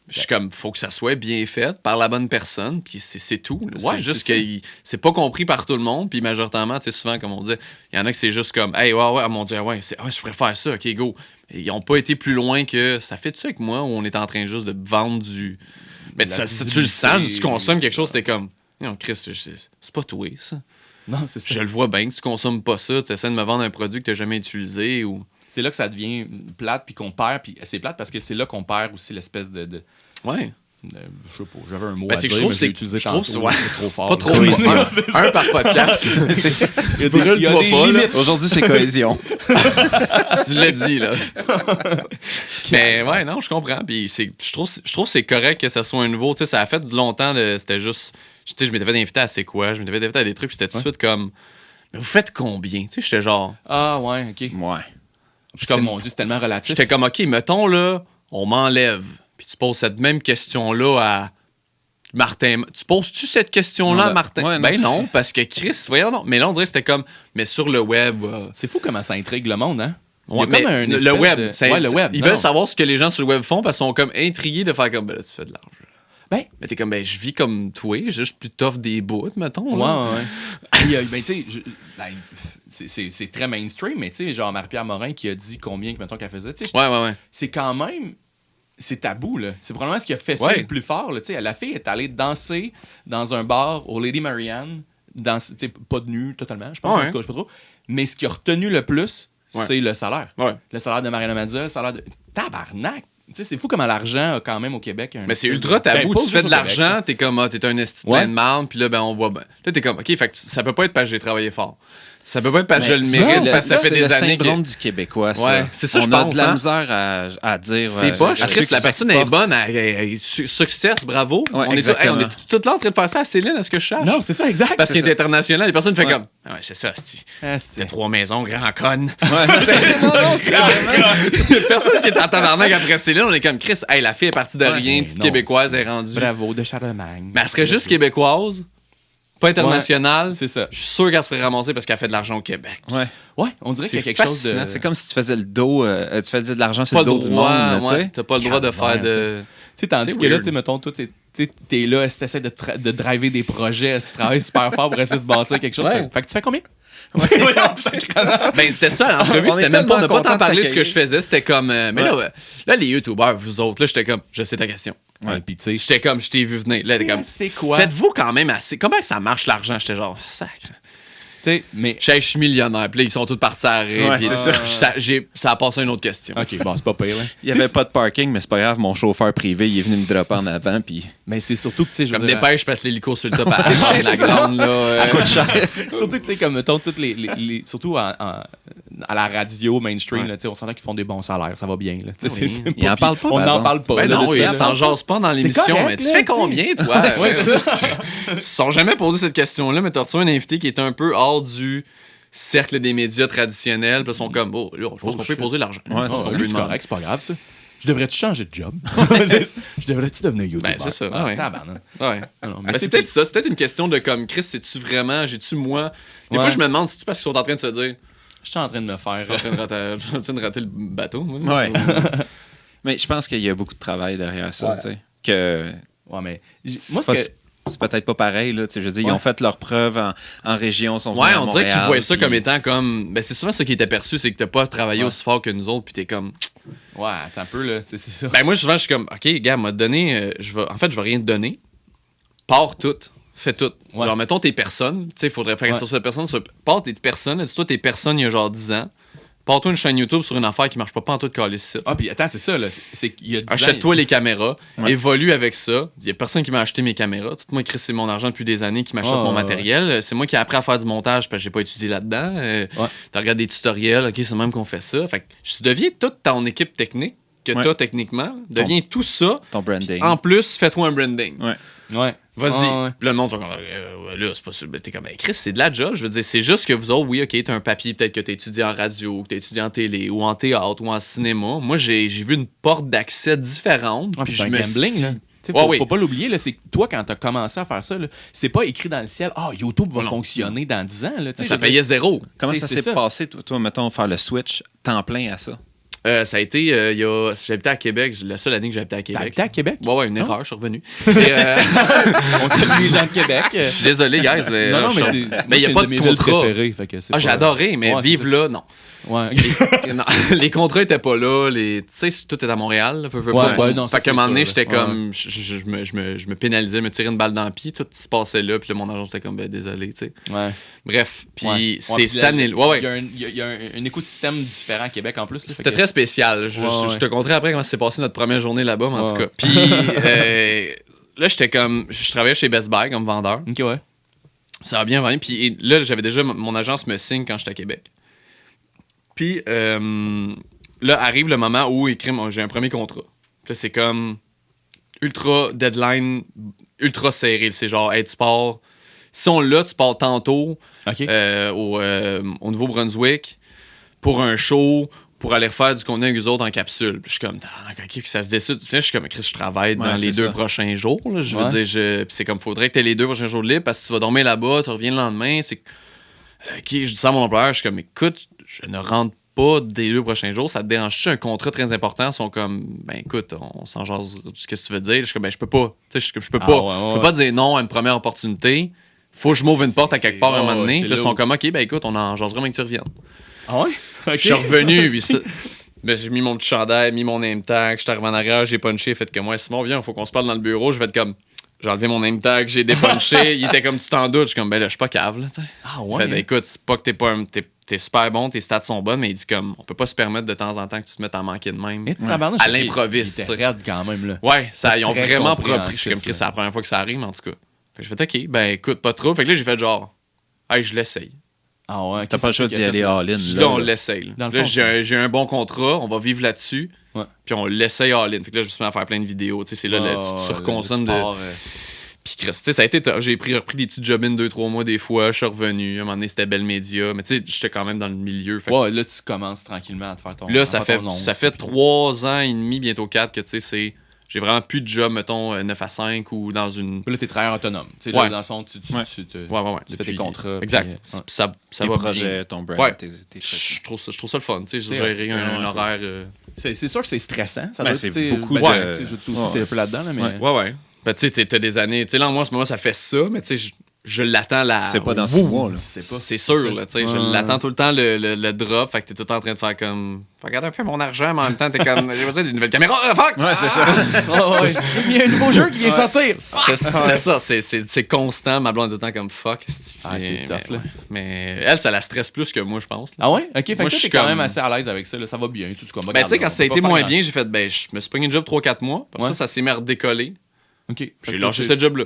Je suis comme, faut que ça soit bien fait par la bonne personne, puis c'est tout. Là. Ouais, c'est juste c'est que c'est pas compris par tout le monde, puis majoritairement, tu sais, souvent, comme on dit, il y en a que c'est juste comme, hey, ouais, mon Dieu, je pourrais faire ça, ok, go. Et ils ont pas été plus loin que ça fait-tu avec moi, où on est en train juste de vendre du. Mais tu le sens, tu consommes quelque chose, t'es comme, non, Chris, c'est pas toi, ça. Non, c'est ça. Je le vois bien que tu consommes pas ça, tu essaies de me vendre un produit que t'as jamais utilisé ou. C'est là que ça devient plate, puis qu'on perd, puis c'est plate parce que c'est là qu'on perd aussi l'espèce de Ouais. je sais pas, j'avais un mot Ben, à c'est dire, que je trouve mais c'est- j'ai utilisé je trouve tantôt, c'est- ouais. c'est trop fort. Pas trop. Cohésion. Un par podcast. Il y a Brûle-toi des pas, là. limites. Aujourd'hui, c'est cohésion. Tu l'as dit, là. Mais ouais, non, je comprends. Puis je trouve que c'est correct que ça soit un nouveau. Tu sais, ça a fait longtemps, c'était juste. Tu sais, je m'étais fait inviter à C'est quoi, je m'étais fait inviter à des trucs, puis c'était tout de suite comme. Mais vous faites combien? Tu sais, j'étais genre. Ah, ouais, OK. Ouais. Comme, mon Dieu, c'est tellement relatif. J'étais comme, OK, mettons, là, on m'enlève. Puis tu poses cette même question-là à Martin. Tu poses-tu cette question-là Non, à Martin? ouais, non, Ben c'est non, ça. parce que Chris, voyons non. Mais là, on dirait que c'était comme, mais sur le web. C'est fou comment ça intrigue le monde, hein? Il y a Ouais, mais comme un le espèce web, de- Ouais, le web. Ils non. veulent savoir ce que les gens sur le web font parce qu'ils sont comme intrigués de faire comme, ben là, tu fais de l'argent. Ben, Mais t'es comme, ben je vis comme toi, j'ai juste plus tough des bouts, mettons. ouais, là. ouais. Puis, ben, tu sais, ben, c'est très mainstream, mais tu sais, genre Marie-Pierre Morin qui a dit combien, mettons, qu'elle faisait. Tu sais, Ouais. c'est quand même. C'est tabou, là. C'est probablement ce qui a fait ça Ouais. le plus fort, là. Tu sais, la fille est allée danser dans un bar au Lady Marianne, tu sais, pas de nu totalement, je pense, Ouais. en tout cas, je sais pas trop. Mais ce qui a retenu le plus, Ouais. c'est le salaire. Ouais. Le salaire de Mariana Mazza, le salaire de. Tabarnak! Tu sais, c'est fou comment l'argent a quand même au Québec. Mais c'est ultra tabou. Ben, pas Tu fais juste de au Québec, l'argent, t'es comme, t'es un esti de Ouais. plein de marde, puis là, ben on voit. Ben, là, t'es comme, OK, fait que ça peut pas être parce que j'ai travaillé fort. Ça peut pas être parce que je le Mais mérite, c'est parce que ça fait c'est des le années que. syndrome du Québécois, ça. Ouais, c'est ça, je On a pense, de la hein. misère à dire. C'est pas, je à ceux Chris, qui la personne est s'exportent. bonne, succès, bravo. Ouais, on est exactement. tout là en train de faire ça à Céline, est-ce que je cherche? Non, c'est ça, exact. Parce c'est qu'il est ça. international, les personnes font Ouais. comme, ah ouais, c'est ça, esti. Ah, C'est c'est 3 maisons, grand conne. Ouais. non, c'est vraiment. Personne qui est en tabarnak après Céline, on est comme Chris, hey, la fille est partie de Ouais, rien, mais petite non, québécoise, c'est- elle est rendue. Bravo, de Charlemagne. Mais elle serait juste québécoise, pas internationale. C'est ça. Je suis sûr qu'elle se ferait ramasser parce qu'elle fait de l'argent au Québec. Ouais. Ouais, on dirait qu'il y a C'est quelque chose de. fascinant. C'est comme si tu faisais le dos, tu faisais de l'argent sur Pas le dos du monde. là, tu sais. T'as pas le droit de faire de. Tu sais, tandis C'est que là, weird. tu sais, mettons, toi, t'es là, tu essaies de driver des projets, tu travailles super fort pour essayer de bâtir quelque chose. Ouais. Fait que tu fais combien? Ben, c'était ça, l'entrevue, On est c'était même pas, on n'a tellement pas tant content de parlé de ce que je t'accueillir. faisais, c'était comme. Mais là, les YouTubers, vous autres, là, j'étais comme, je sais ta question. Ouais, puis tu sais, J'étais comme, je t'ai vu venir. Là, t'es comme, c'est quoi? faites-vous quand même assez. Comment que ça marche l'argent? J'étais genre, sacre. Tu sais, mais. Je suis millionnaire, puis là, ils sont tous partis à rire. Ouais, puis c'est ça. Ça a passé à une autre question. Ok, bon, c'est pas pire, là. Il n'y avait pas de parking, mais c'est pas grave. Mon chauffeur privé, il est venu me dropper en avant. Puis Mais c'est surtout que, tu sais, je veux Comme dire, dépêche, parce que l'hélico sur le top à C'est la ça. grande, là. surtout que, tu sais, comme, mettons, toutes surtout à la radio mainstream, Ouais. là, tu sais, on s'entend qu'ils font des bons salaires, ça va bien, là. Tu sais, Oui. c'est Ils en parlent pas, On par n'en exemple. parle pas. Ben là, non, de ils ça, s'en là. jasent pas dans C'est l'émission, correct, mais tu là, fais tu sais. combien, toi? Ouais, c'est ça. Ils se sont jamais posé cette question-là, mais t'as reçu un invité qui est un peu hors du cercle des médias traditionnels, puis ils sont comme, oh, là, je pense qu'on peut shit. poser l'argent. Ouais, c'est Ah, ça. lui, lui c'est demander. correct, c'est pas grave, ça. Je devrais-tu changer de job? Je devrais-tu devenir YouTuber? Ben, c'est ça, Ah, ouais. tabarnak. Ouais. Ah non, mais Ben, tu sais, c'est peut-être ça, c'est peut-être une question de comme, Chris, c'est-tu vraiment, j'ai-tu moi? Des fois, Ouais. je me demande si tu parce qu'ils sont en train de se dire, je suis en train de me faire. je suis en train de rater le bateau, moi. Ouais. Mais je pense qu'il y a beaucoup de travail derrière ça. Ouais. Tu sais. Que Ouais, mais. c'est Moi, pas- ce que. c'est peut-être pas pareil. Là, tu sais, je veux dire, ils Ouais. ont fait leurs preuves en région. Sont Ouais, venus à on dirait qu'ils Montréal, voient ça puis- comme étant comme. Ben, c'est souvent ça qui est aperçu, c'est que t'as pas travaillé Ouais. aussi fort que nous autres, puis t'es comme. Ouais, attends un peu, là. C'est ça. Ben, moi, souvent, je suis comme, OK, gars, m'a donné. En fait, je vais rien te donner. Pars tout. Fais tout. Ouais. Genre, mettons tes personnes. Tu sais, il faudrait faire que Ouais. ça soit personne. Pars tes personnes. Dis-toi tes personnes il y a genre 10 ans. Pars-toi une chaîne YouTube sur une affaire qui marche pas en tout calice ici. Ah, puis attends, c'est ça, là. C'est qu'il y a 10 ans, Achète-toi les caméras, Ouais. évolue avec ça. Il y a personne qui m'a acheté mes caméras. Tout moi, Chris, c'est mon argent depuis des années qui m'achète Ouais, mon ouais, matériel. C'est moi qui ai appris à faire du montage parce que j'ai pas étudié là-dedans. Ouais. Tu regardes des tutoriels, OK, c'est même qu'on fait ça. Fait que je deviens toute ton équipe technique que Ouais. t'as techniquement. Deviens tout ça. ton branding. En plus, fais-toi un branding. Ouais. Ouais. Vas-y. Ah, ouais. Puis là, le monde, sont comme, là, c'est pas sûr. T'es comme, ben, Chris, c'est de la job. Je veux dire, c'est juste que vous autres, oui, OK, t'as un papier, peut-être que t'as étudié en radio, que t'as étudié en télé, ou en théâtre, ou en cinéma. Moi, j'ai vu une porte d'accès différente. Ah, puis puis je c'est me un gambling, suis là. dit- Tu sais, Ouais, faut, oui. faut pas l'oublier, là, c'est que toi, quand t'as commencé à faire ça, là, c'est pas écrit dans le ciel, YouTube va Non. fonctionner dans 10 ans. Là, tu sais, Ça je veux payait dire, zéro. Comment T'sais, ça c'est s'est ça. passé, toi, mettons, faire le switch temps plein à ça? Ça a été, j'habitais à Québec, la seule année que j'habitais à Québec. T'habitais à Québec? Ouais, une erreur, je suis revenu. Et, On salue les gens de Québec. je suis désolé, guys. Mais, Non, mais mais il il n'y a pas de contrat. J'ai adoré, mais Ouais, vivre là, non. Ouais. Non, les contrats étaient pas là. Tu sais, tout était à Montréal. Là, non, ça, fait qu'à un moment donné, c'est j'étais sûr, comme. Je me pénalisais, me tirais une balle dans le pied. Tout se passait là. Puis là, mon agent, c'était comme, ben, désolé, tu sais. Ouais. Bref, puis Ouais. c'est cette année. Ouais. Il y a un écosystème différent à Québec en plus. Là, C'était très spécial. Je te conterai après comment s'est passé notre première journée là-bas, mais en tout cas. Puis là, j'étais comme. Je travaillais chez Best Buy comme vendeur. Ok, ouais. Ça va bien, vraiment. Puis là, j'avais déjà. Mon agence me signe quand j'étais à Québec. Puis là, arrive le moment où j'ai un premier contrat. Puis là, c'est comme ultra deadline, ultra serré. C'est genre, hey, tu pars. Si on l'a, tu pars tantôt au Nouveau-Brunswick pour un show, pour aller refaire du contenu avec eux autres en capsule. Puis je suis comme, OK, ça se décide. Puis là, je suis comme, Chris, je travaille dans les 2 prochains jours. Là. Je veux dire, puis c'est comme, faudrait que tu aies les 2 prochains jours de libre parce que tu vas dormir là-bas, tu reviens le lendemain. C'est OK, je dis ça à mon employeur, je suis comme, écoute, je ne rentre pas des 2 prochains jours, ça te dérange-tu? Un contrat très important, ils sont comme, ben écoute, on s'en jase, qu'est-ce que tu veux dire? Je suis comme, ben je peux pas, tu sais, je peux pas dire non à une première opportunité. Faut que je m'ouvre une porte à quelque part à un moment donné. Puis là, ils sont comme, OK, ben écoute, on en jasera, mais que tu reviennes. Ah ouais? Okay. Je suis revenu, puis ben, j'ai mis mon petit chandail, mis mon name tag, je suis arrivé en arrière, j'ai punché, fait que moi, Simon, viens, il faut qu'on se parle dans le bureau. Je vais être comme, j'ai enlevé mon name tag, j'ai dépunché. Il était comme, tu t'en doutes. Je suis comme, ben là, je suis pas cave, là, tu sais. Ah ouais? Fait écoute, c'est pas que t'es super bon, tes stats sont bonnes, mais il dit comme, on peut pas se permettre de temps en temps que tu te mettes à manquer de même. À l'improviste. C'était raide quand même, là. Ouais, ils ont vraiment repris. Je suis comme, Chris, c'est la première fois que ça arrive, mais en tout cas. Fait que je fais, OK, ben écoute, pas trop. Fait que là, j'ai fait genre, hey, je l'essaye. Ah ouais? T'as pas le choix d'y aller all-in. Là, on l'essaye. Là, j'ai un bon contrat, on va vivre là-dessus. Ouais. Puis on l'essaye all-in. Fait que là, je me suis mis à faire plein de vidéos. Tu sais, c'est là, tu surconsommes de. Puis, Chris, tu sais, ça a été. J'ai repris des petits job-in 2-3 mois des fois. Je suis revenu. À un moment donné, c'était Bell Media. Mais tu sais, j'étais quand même dans le milieu. Ouais, là, tu commences tranquillement à te faire ton. Là, ça fait 3 ans et demi, bientôt 4, que tu sais, j'ai vraiment plus de job, mettons, 9 à 5 ou dans une. Là, t'es travailleur autonome. Tu sais, là, dans le fond, tu fais tes contrats. Exact. Puis, ça tes va projets, bien. ton brand, ouais. tes je trouve ça le fun. Tu sais, gérer un horaire. C'est sûr que c'est stressant. Ça ben, doit, c'est beaucoup de. Je aussi, t'es un peu là-dedans, là, mais. Ouais. Ben, tu sais, t'as des années. Tu sais, là, moi, en ce moment, ça fait ça, mais tu sais, je l'attends là. C'est pas dans 6 mois, là. C'est sûr, là. Tu sais, je l'attends tout le temps le drop. Fait que t'es tout le temps en train de faire comme. Regarde un peu mon argent, mais en même temps, t'es comme. J'ai besoin d'une nouvelle caméra. Fuck! Ouais, c'est ça. Il y a un nouveau jeu qui vient de sortir. C'est ça. C'est constant. Ma blonde est tout le temps comme fuck. C'est tough, là. Mais elle, ça la stresse plus que moi, je pense. Ah ouais? Ok, fait que moi, toi, t'es quand même assez à l'aise avec ça. Là. Ça va bien. Tu ben, tu sais, quand ça a été moins bien, j'ai fait. Ben, je me suis pris une job 3-4 mois. Après ça s'est mis à redécoller. OK. J'ai lâché ce job-là.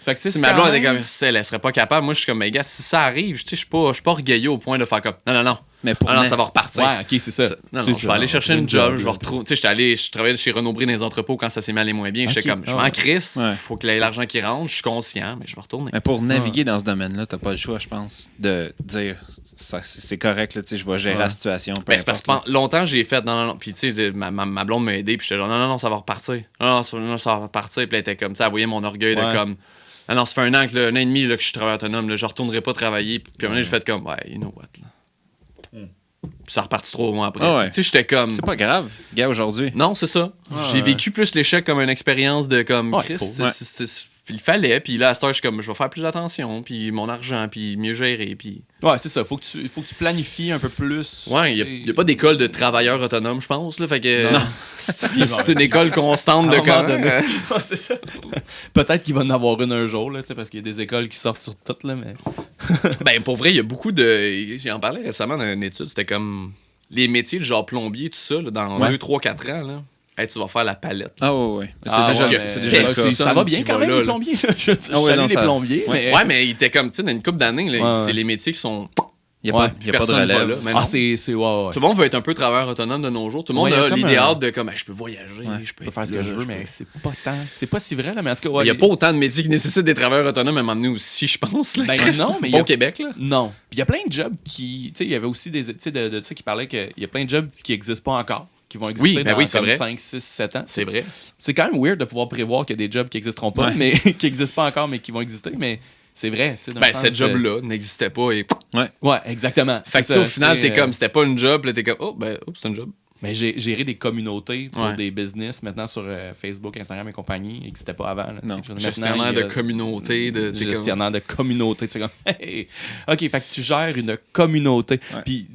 Fait que si ma blonde était comme elle serait pas capable, moi je suis comme, mais gars, si ça arrive, je suis pas orgueilleux au point de faire comme, non. Mais pour non, ça va repartir. Ouais, ok, c'est ça. Non, je vais aller chercher une job, je vais retrouver. Tu sais, je travaillais chez Renaud Bré dans les entrepôts quand ça s'est mis à aller moins bien. J'étais comme, je m'en crisse, faut qu'il y ait l'argent qui rentre, je suis conscient, mais je vais retourner. Mais pour naviguer dans ce domaine-là, t'as pas le choix, je pense, de dire, c'est correct, là, tu sais, je vais gérer la situation. Ben, c'est parce que longtemps, j'ai fait, non. Puis, tu sais, ma blonde m'a aidé, puis j'étais genre, non, ça va repartir. Non, ça va repartir. Puis elle était comme ça, elle voyait mon orgueil de comme. Ah non, ça fait un an un an et demi là, que je suis travailleur autonome, là, je retournerai pas travailler. Puis à un moment donné, j'ai fait comme, ouais, you know what, là. Puis ça repartit 3 mois après. Tu sais, j'étais comme. C'est pas grave, gars, aujourd'hui. Non, c'est ça. J'ai vécu plus l'échec comme une expérience de comme. Chris, il fallait, puis là, à cette heure, je suis comme, je vais faire plus attention, puis mon argent, puis mieux gérer, puis. Ouais, c'est ça. Faut que tu planifies un peu plus. Ouais, il n'y a pas d'école de travailleur autonome, je pense, là. Fait que. Non. C'est une école constante de quand. C'est ça. Peut-être qu'il va en avoir une un jour, là, parce qu'il y a des écoles qui sortent sur toutes, là, mais. Ben, pour vrai, il y a beaucoup de. J'en parlais récemment dans une étude, c'était comme. Les métiers de genre plombier, tout ça, là, dans 2, 3, 4 ans, là. Hey, tu vas faire la palette. Ah ouais. C'est déjà le cas. Ça va bien quand même, les plombiers. Je veux dire, les plombiers. Ouais, mais il était comme, tu sais, dans une couple d'années, c'est les métiers qui sont... Il n'y a pas de relève. Ouais. Tout le monde veut être un peu travailleur autonome de nos jours. Tout le monde a l'idéal de comme, je peux voyager, je peux faire ce que je veux, mais c'est pas si vrai, là. Mais en tout cas, il n'y a pas autant de métiers qui nécessitent des travailleurs autonomes à m'amener aussi, je pense. Ben non, mais au Québec, là. Non. Puis il y a plein de jobs qui... Tu sais, il y avait aussi des... Tu sais, de ça qui parlaient qu'il y a plein de jobs qui n'existent pas encore. Qui vont exister dans 5, 6, 7 ans. C'est vrai. C'est quand même weird de pouvoir prévoir qu'il y a des jobs qui n'existeront pas, mais qui n'existent pas encore, mais qui vont exister. Mais c'est vrai. Ben, cette job-là n'existait pas. Et... Ouais, exactement. Fait que au final, t'es comme, c'était pas une job, là, t'es comme, c'est une job. Mais j'ai géré des communautés pour Ouais. des business maintenant sur Facebook, Instagram et compagnie, qui n'existait pas avant. Là, Non. tu sais. Gestionnaire Maintenant, de il y a- communauté. T'es comme- gestionnaire de communauté. Tu sais, comme, hey. OK, fait que tu gères une communauté. Ouais. Puis,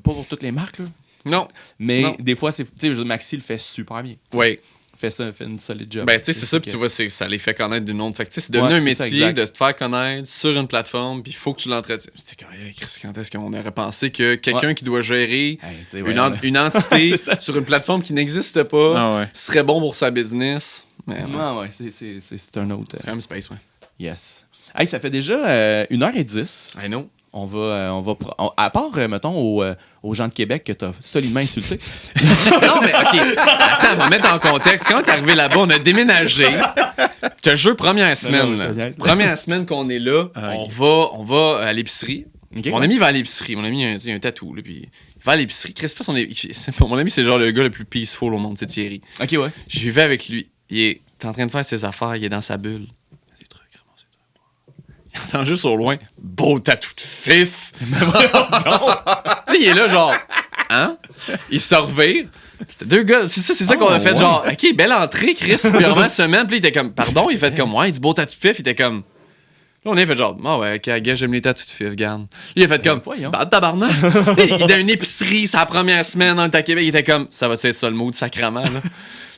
pas pour toutes les marques, là. Non. Mais Non. des fois, tu sais, Maxi le fait super bien. Oui. Fait une solide job. Ben, tu sais, c'est ça, Fait puis que- tu vois, ça les fait connaître du monde. Fait que, tu sais, c'est devenu Ouais, un c'est ça, métier exact. de te faire connaître sur une plateforme, puis il faut que tu l'entretiennes. C'était quand Chris, quand est-ce qu'on aurait pensé que quelqu'un qui doit gérer Hey, tu sais, une, ouais, une entité C'est ça. sur une plateforme qui n'existe pas Ah ouais. serait bon pour sa business? Mais, ouais, Ouais, ouais, c'est un autre. c'est quand même space, ouais. Yes. Hey, ça fait déjà 1h10. I know. À part, mettons, aux gens de Québec que t'as solidement insulté. Non, mais OK. Attends, on va mettre en contexte. Quand t'es arrivé là-bas, on a déménagé. Je te jure, première semaine. je te là. niaise. Première semaine qu'on est là, Ah, on va à l'épicerie. Ok, Mon ouais. ami va à l'épicerie. Mon ami, il a un tatou. Là, puis il va à l'épicerie. Chris, fait son mon ami, c'est genre le gars le plus peaceful au monde, c'est Thierry. OK, ouais. Je vais avec lui. Il est en train de faire ses affaires. Il est dans sa bulle. Ses trucs, ramasse ses trucs. Il entend juste au loin, beau tatou de fif. Là, il est là, genre, hein? Il se revire. C'était deux gars. C'est ça qu'on a fait, ouais. genre, OK, belle entrée, Chris, première semaine. Puis il était comme, pardon, il fait comme, ouais, il dit beau tatou de fif. Il était comme, là, on a fait genre, ah ouais, ok, gars, j'aime les tatous de fif, regarde. Il a fait comme, voyons. c'est bad tabarnak. Il est dans une épicerie, c'est la première semaine, on est à Québec. Il était comme, ça va-tu être ça le mood sacrament, là? Là,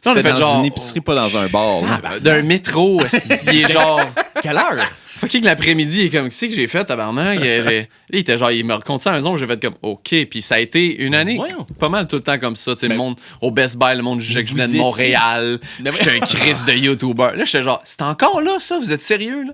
on a C'était fait dans genre, une épicerie, pas dans un bar. là. d'un métro, il est genre, quelle heure? Fucking l'après-midi, il est comme, qu'est-ce que j'ai fait, tabarnak? Il était genre, il me raconte ça à la maison, j'ai fait comme, OK. Puis ça a été une année, voyons. pas mal tout le temps comme ça. Tu sais, Ben, le monde, au Best Buy, le monde jugeait que je venais de vous étiez- Montréal. Ben, J'étais un Chris de YouTuber. Là, j'étais genre, c'est encore là, ça? Vous êtes sérieux, là?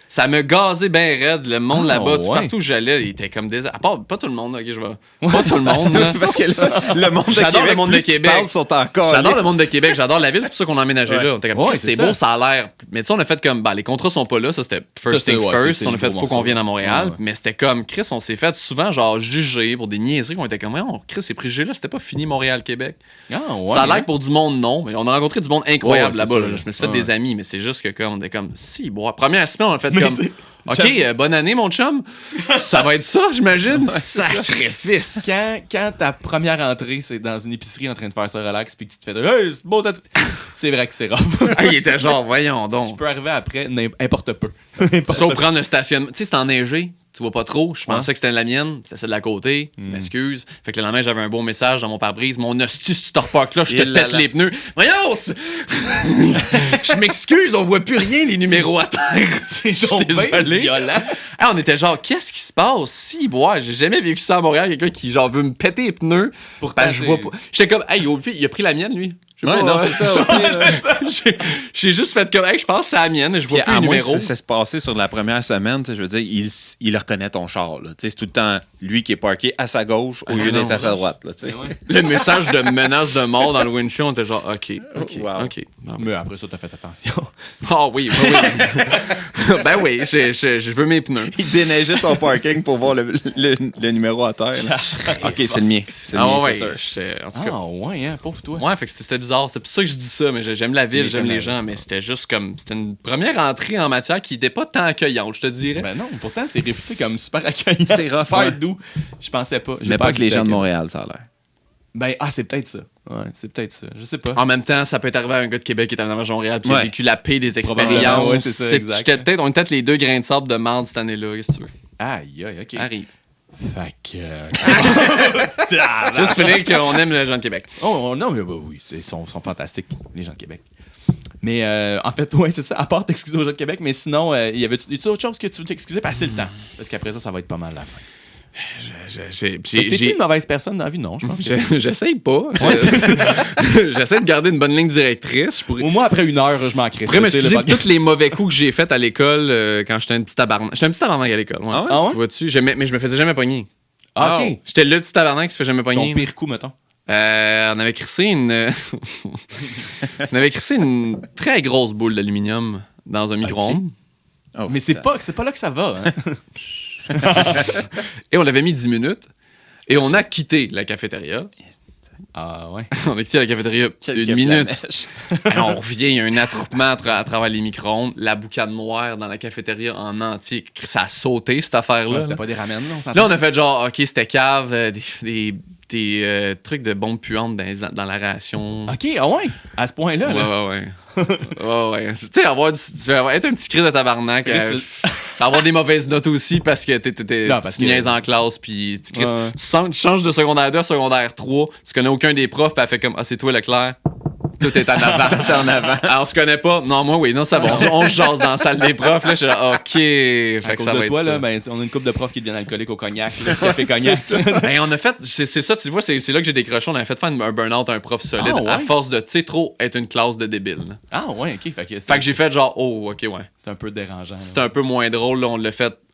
Ça me gazait bien raide. Le monde Ah, là-bas, tout ouais. partout où j'allais, il était comme des. À part, pas tout le monde, ok, je vais. Pas tout le monde, là. C'est parce que là, le monde de J'adore Québec, le monde de plus tu Québec. parles, sont encore J'adore là. le monde de Québec, j'adore la ville, c'est pour ça qu'on a emménagé Ouais. là. On était comme, Ouais, Chris, c'est c'est ça. beau, ça a l'air. Mais tu sais, on a fait comme, les contrats sont pas là, ça c'était first Ça, thing ouais, first. c'est On a le fait, gros faut qu'on morceau. vienne à Montréal. Ouais, ouais. Mais c'était comme, Chris, on s'est fait souvent, genre, juger pour des niaiseries qu'on était comme, Chris, ces préjugés-là, c'était pas fini Montréal-Québec. Ah, ouais. Ça a l'air hein. que pour du monde, non. Mais on a rencontré du monde incroyable Ouais, là-bas. c'est là. sûr. Je me suis fait Ouais. des amis, mais c'est juste que comme, on était comme, si, bon, première semaine, on a fait Mais comme, tu sais, OK, bonne année, mon chum. Ça va être ça, j'imagine. Sacrifice. Quand ta première entrée, c'est dans une épicerie en train de faire ça relax, puis que tu te fais Hey, c'est beau, c'est vrai que c'est rough. Ah, il était genre, voyons Tu donc. peux arriver après n'importe peu. Sauf prendre un stationnement. Tu sais, c'est enneigé. Tu vois pas trop. Je pensais que c'était la mienne. C'était celle de la côté. M'excuse. Fait que le lendemain, j'avais un beau message dans mon pare-brise. Mon hostie, si tu te reparques là, je te Et là pète là. les pneus. Voyons! Je m'excuse, on voit plus rien, les numéros à terre. Je suis donc bien désolé. violent. Ah, on était genre, qu'est-ce qui se passe? Si, bois, j'ai jamais vécu ça à Montréal. Quelqu'un qui, genre, veut me péter les pneus. Pourtant, Parce que je vois pas. J'étais comme, hey, il a pris la mienne, lui. Je sais Ouais, pas, non, c'est ça. au pire, J'ai juste fait comme, hey, je pense que c'est la mienne. Je vois Puis plus à les moins numéros. que ça se passait sur la première semaine, tu sais, je veux dire, il reconnaît ton char. là. Tu sais, c'est tout le temps lui qui est parqué à sa gauche au lieu non, d'être à sa droite. Là, tu sais. Le message de menace de mort dans le windshield, on était genre, OK. Wow. Bon. Mais après ça, t'as fait attention. Ah oui, oui. Ben oui, je veux mes pneus. Il déneigeait son parking pour voir le numéro à terre. là. OK, c'est le mien. C'est le Ah mien, ouais, c'est sûr. En tout cas. Ah, ouais, hein, pauvre toi. Ouais, fait que c'était bizarre. C'est pour ça que je dis ça, mais j'aime la ville, j'aime les gens, mais c'était juste comme. C'était une première entrée en matière qui n'était pas tant accueillante, je te dirais. Ben non, pourtant, c'est réputé comme super accueillant. C'est rough, super ouais. doux. Je pensais pas. J'ai Mais pas que les habité gens de à Montréal, ça a l'air. Ben, c'est peut-être ça. Ouais, c'est peut-être ça. Je sais pas. En même temps, ça peut être arrivé à un gars de Québec qui est arrivé à Montréal puis qui a Ouais. vécu la paix des Probablement, expériences. ouais, c'est ça, exact. On était peut-être les deux grains de sable de marde cette année-là, qu'est-ce que tu veux? Aïe, aïe, ok. Arrive. Fait que. Juste finir qu'on aime les gens de Québec. Oh, non, mais bah, oui, ils sont fantastiques, les gens de Québec. Mais en fait, ouais, c'est ça. À part t'excuser aux gens de Québec, mais sinon, y avait-tu autre chose que tu veux t'excuser? Passer le temps. Parce qu'après ça va être pas mal la fin. T'es-tu une mauvaise personne dans la vie? Non, je pense que. J'essaye pas. J'essaie de garder une bonne ligne directrice. Je pourrais Au moins, après 1 heure, je m'en crée. pourrais m'excuser pour tous les mauvais coups que j'ai faits à l'école quand j'étais un petit tabarnak. J'étais un petit tabarnak à l'école. Ouais. Ah ouais? Ah ouais? Vois-tu? Mais je me faisais jamais pogner. Ah, Oh. ok. J'étais le petit tabarnak qui se fait jamais pogner. Ton pire coup, mettons. On avait crissé une. On avait crissé une très grosse boule d'aluminium dans un micro-ondes. Oh, Mais c'est pas là que ça va. Hein? Et on l'avait mis 10 minutes. Et on a quitté la cafétéria. Ah ouais. On a quitté la cafétéria Quelle une minute. flamèche. Et on revient, il y a un attroupement à travers les micro-ondes. La boucane noire dans la cafétéria en entier. Ça a sauté, cette affaire-là. C'était pas des ramen, là, on s'entend. Là, on a fait genre, OK, c'était cave, des tes trucs de bombes puantes dans la ration. OK, ah ouais, à ce point-là. Là. Ouais. Tu sais, tu vas être un petit cri de tabarnak. Avoir des mauvaises notes aussi parce que tu niaises en classe puis tu changes de secondaire 2 à secondaire 3, tu connais aucun des profs puis elle fait comme c'est toi Leclerc. Tout est en avant. Tout en avant. Alors, on se connaît pas. Non, moi, oui. Non, ça va. On se jase dans la salle des profs. Là, je suis là, OK. Fait à que cause ça de va toi, être là, ça. ben, on a une couple de profs qui deviennent alcooliques au cognac. Là, café cognac. Ben, on a fait... C'est ça, tu vois, c'est là que j'ai décroché. On avait fait faire un burn-out à un prof solide à force de, tu sais, trop être une classe de débiles. Là. Ah, ouais, OK. Fait que j'ai fait genre, OK, ouais. C'est un peu dérangeant. C'est un peu moins drôle. Là,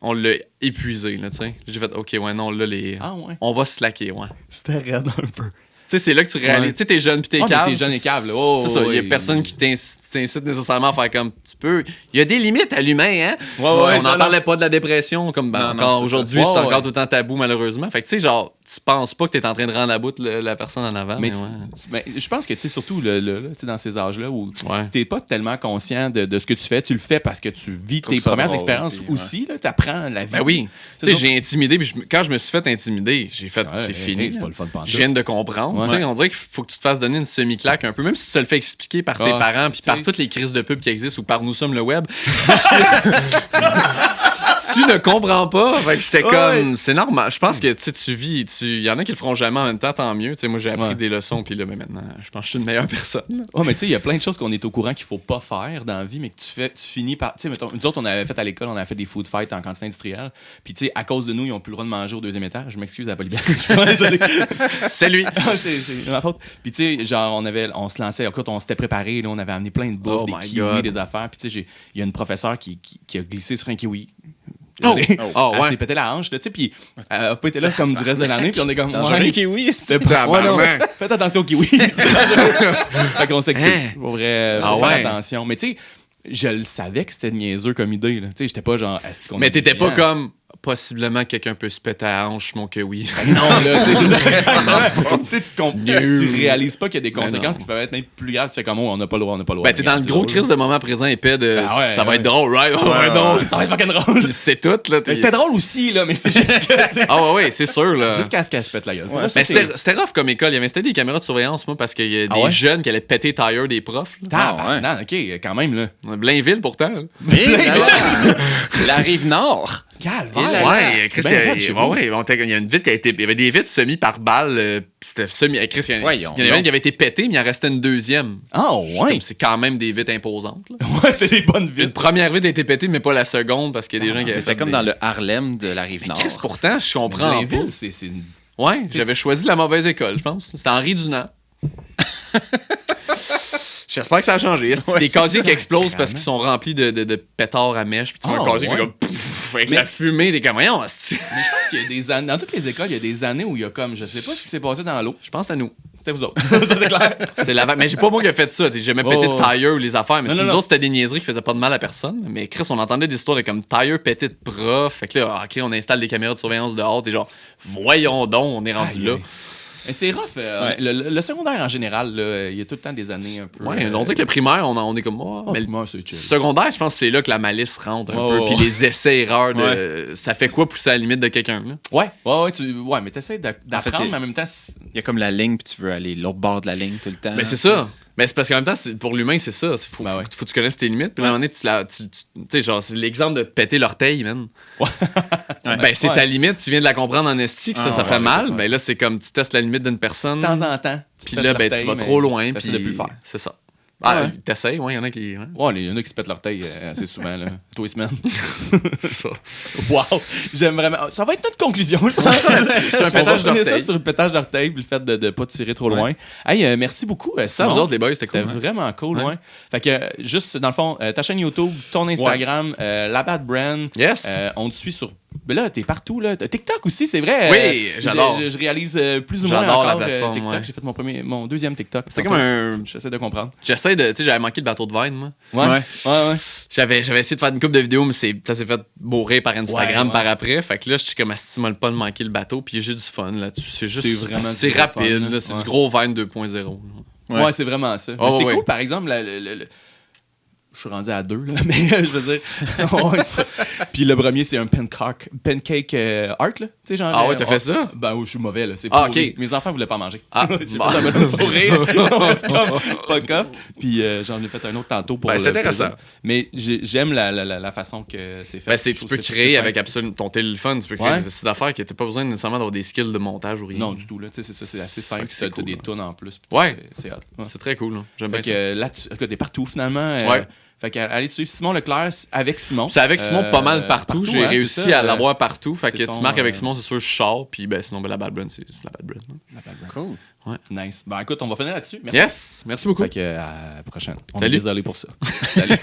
on l'a épuisé, là, tu sais. J'ai fait, OK, ouais, non, là, on va slacker, ouais. C'était raide un peu. Tu sais, c'est là que tu réalises. Tu sais, t'es jeune pis t'es cave. T'es jeune et cave, là. C'est ça. Il y a personne qui t'incite nécessairement à faire comme tu peux. Il y a des limites à l'humain, hein? On n'en parlait pas de la dépression, comme encore aujourd'hui, c'est encore tout le temps tabou, malheureusement. Fait que, tu sais, genre, tu penses pas que t'es en train de rendre à bout la personne en avant. Mais je pense que, tu sais, surtout dans ces âges-là où t'es pas tellement conscient de ce que tu fais. Tu le fais parce que tu vis tes premières expériences aussi. Là, t'apprends la vie. Ben oui. Tu sais, j'ai intimidé. Puis quand je me suis fait intimider, j'ai fait, c'est fini. C'est pas le fun de je viens de comprendre. On dirait qu'il faut que tu te fasses donner une semi-claque un peu, même si tu te le fais expliquer par tes parents puis par toutes les crises de pub qui existent ou par Nous sommes le web. Tu ne comprends pas. Fait que j'étais comme... C'est normal. Je pense que tu vis... Il y en a qui le feront jamais en même temps, tant mieux. T'sais, moi, j'ai appris des leçons, puis là, mais maintenant, je pense que je suis une meilleure personne. Ouais, mais tu sais, il y a plein de choses qu'on est au courant qu'il faut pas faire dans la vie, mais que tu finis par... Tu sais, mettons, nous autres, on avait fait à l'école, on avait fait des food fights en quantité industrielle. Puis, tu sais, à cause de nous, ils ont plus le droit de manger au 2e étage. Je m'excuse à la Polybière. Je suis désolé. C'est lui. C'est ma faute. Puis, tu sais, genre, on se lançait... Écoute, on s'était préparé, là, on avait amené plein de bouffe, des kiwis, des affaires. Puis, tu sais, il y a une professeure qui a glissé sur un kiwi. Elle s'est pété la hanche, tu sais, puis elle a pas été là comme du reste de l'année, puis on est comme... un kiwi, c'était pas... non, faites attention au kiwi. Fait qu'on s'excuse. Pour vrai, faut faire attention. Mais tu sais, je le savais que c'était niaiseux comme idée, là. Tu sais, j'étais pas genre... Mais t'étais pas comme... Possiblement quelqu'un peut se péter à la hanche, mon que oui. Non, là, tu sais, c'est ça. Tu réalises pas qu'il y a des conséquences qui peuvent être même plus graves. Tu fais comme, on n'a pas le droit, Ben, t'es dans le gros crise de moment présent épais de ça va être drôle, right? Ça va être fucking drôle. C'est tout, là. C'était drôle aussi, là, mais c'est juste que. Ah, ouais, c'est sûr, là. Jusqu'à ce qu'elle se pète la gueule. Ben, c'était rough comme école. Il y avait installé des caméras de surveillance, moi, parce qu'il y a des jeunes qui allaient péter tire des profs. Non, ok, quand même, là. Blainville, pourtant. La Rive-Nord. Calme. Ouais, Chris, il y a une vitre qui a été... Il y avait des vitres semi par balle. C'était semi... Chris, il y en avait une qui avait été pétée, mais il en restait une deuxième. Ah, ouais. C'est quand même des vitres imposantes. Là. Ouais, c'est des bonnes vitres. Une première vitre a été pétée, mais pas la seconde, parce qu'il y a des gens qui avaient fait... C'était comme dans le Harlem de la Rive-Nord. Chris, pourtant, je comprends. Blainville, c'est une... Ouais, j'avais choisi la mauvaise école, je pense. C'était Henri Dunant. J'espère que ça a changé. C'est des casiers qui explosent parce qu'ils sont remplis de pétards à mèche. Puis tu vois un casier qui fait comme pouf, avec la fumée, t'es comme voyons. Mais je pense qu'il y a des années, dans toutes les écoles, il y a des années où il y a comme, je sais pas ce qui s'est passé dans l'eau. Je pense à nous. C'est vous autres. Ça, c'est clair. C'est la mais j'ai pas moi qui a fait ça. J'ai jamais pété de tire ou les affaires. Mais nous autres, c'était des niaiseries qui faisaient pas de mal à personne. Mais Chris, on entendait des histoires de comme tire pété de prof. Fait que là, OK, on installe des caméras de surveillance dehors. T'es genre, voyons donc, on est rendu là. Mais c'est rough. Le secondaire en général, il y a tout le temps des années un peu. Ouais, on dirait que le primaire, on est comme mais moi, c'est chill. Secondaire, je pense que c'est là que la malice rentre un peu. Puis les essais-erreurs de ça fait quoi pousser à la limite de quelqu'un. Là? Ouais, mais t'essaies d'apprendre, mais en même temps. Il y a comme la ligne, puis tu veux aller l'autre bord de la ligne tout le temps. Mais c'est ça. Mais c'est parce qu'en même temps, pour l'humain, c'est ça. Faut que tu connaisses tes limites. Puis à un moment donné, tu sais, genre, c'est l'exemple de te péter l'orteil, man. Ben, c'est ta limite. Tu viens de la comprendre en esti que ça fait mal. Ben là, c'est comme tu testes la limite d'une personne. De temps en temps. Puis là, ben, tu vas trop loin. Puis de plus faire. C'est ça. Ah, t'essayes, il y en a qui. Ouais, il y en a qui se pètent l'orteil assez souvent, là. Tous les semaines. C'est ça. Wow! J'aime vraiment. Ça va être notre conclusion, je sens. C'est un pétage d'orteil. Ça sur le pétage d'orteil, puis le fait de ne pas tirer trop loin. Hey, merci beaucoup. Ça, vous autres, les boys, c'était cool. C'était vraiment cool, ouais. Fait que, juste, dans le fond, ta chaîne YouTube, ton Instagram, La Bad Brand. Yes. On te suit sur. Mais là, t'es partout, là. TikTok aussi, c'est vrai. Oui, j'adore. Je réalise plus ou moins j'adore encore la plateforme, TikTok. ouais. J'ai fait mon deuxième TikTok. C'est comme un... J'essaie de comprendre. J'essaie de... Tu sais, j'avais manqué le bateau de Vine, moi. Ouais. J'avais essayé de faire une couple de vidéos, mais ça s'est fait bourrer par Instagram par après. Fait que là, je suis comme astimole pas de manquer le bateau, puis j'ai du fun là-dessus. C'est juste... C'est rapide, là. C'est du gros Vine 2.0. Ouais, c'est vraiment ça. C'est cool, par exemple, Je suis rendu à 2, là, mais je veux dire. Puis le premier, c'est un pancake art, là. Tu sais, genre. Ah ouais, t'as fait ça? Ben oui, je suis mauvais, là. C'est Ah, pourri. ok. Mes enfants voulaient pas manger. Ah, J'ai pas un sourire. Fuck off. Puis j'en ai fait un autre tantôt pour. Ben, c'est intéressant. Mais j'aime la façon que c'est fait. Ben, Je tu trouve peux que c'est créer simple. avec absolument ton téléphone, tu peux créer Ouais. des astuces d'affaires que t'as pas besoin nécessairement d'avoir des skills de montage ou rien. Non, du tout, là. Tu sais, c'est ça. C'est assez simple. que c'est T'as cool, des hein. tunes en plus. puis Ouais. C'est hot. Ouais. C'est très cool. Là. J'aime bien Fait ça. que là, t'es partout, finalement. Ouais. Fait que allez suivre Simon Leclerc avec Simon. C'est avec Simon pas mal partout. J'ai hein, réussi c'est ça. à l'avoir partout. Fait c'est que ton, tu marques avec Simon, c'est sûr, je sors. Puis ben, sinon, ben, la Bad Brand, c'est la Bad Brand. hein. La Bad Brand. Cool. Nice. Ben écoute, on va finir là-dessus. Merci. Yes! Merci beaucoup. Fait que à la prochaine. On est Salut. désolé pour ça. Salut.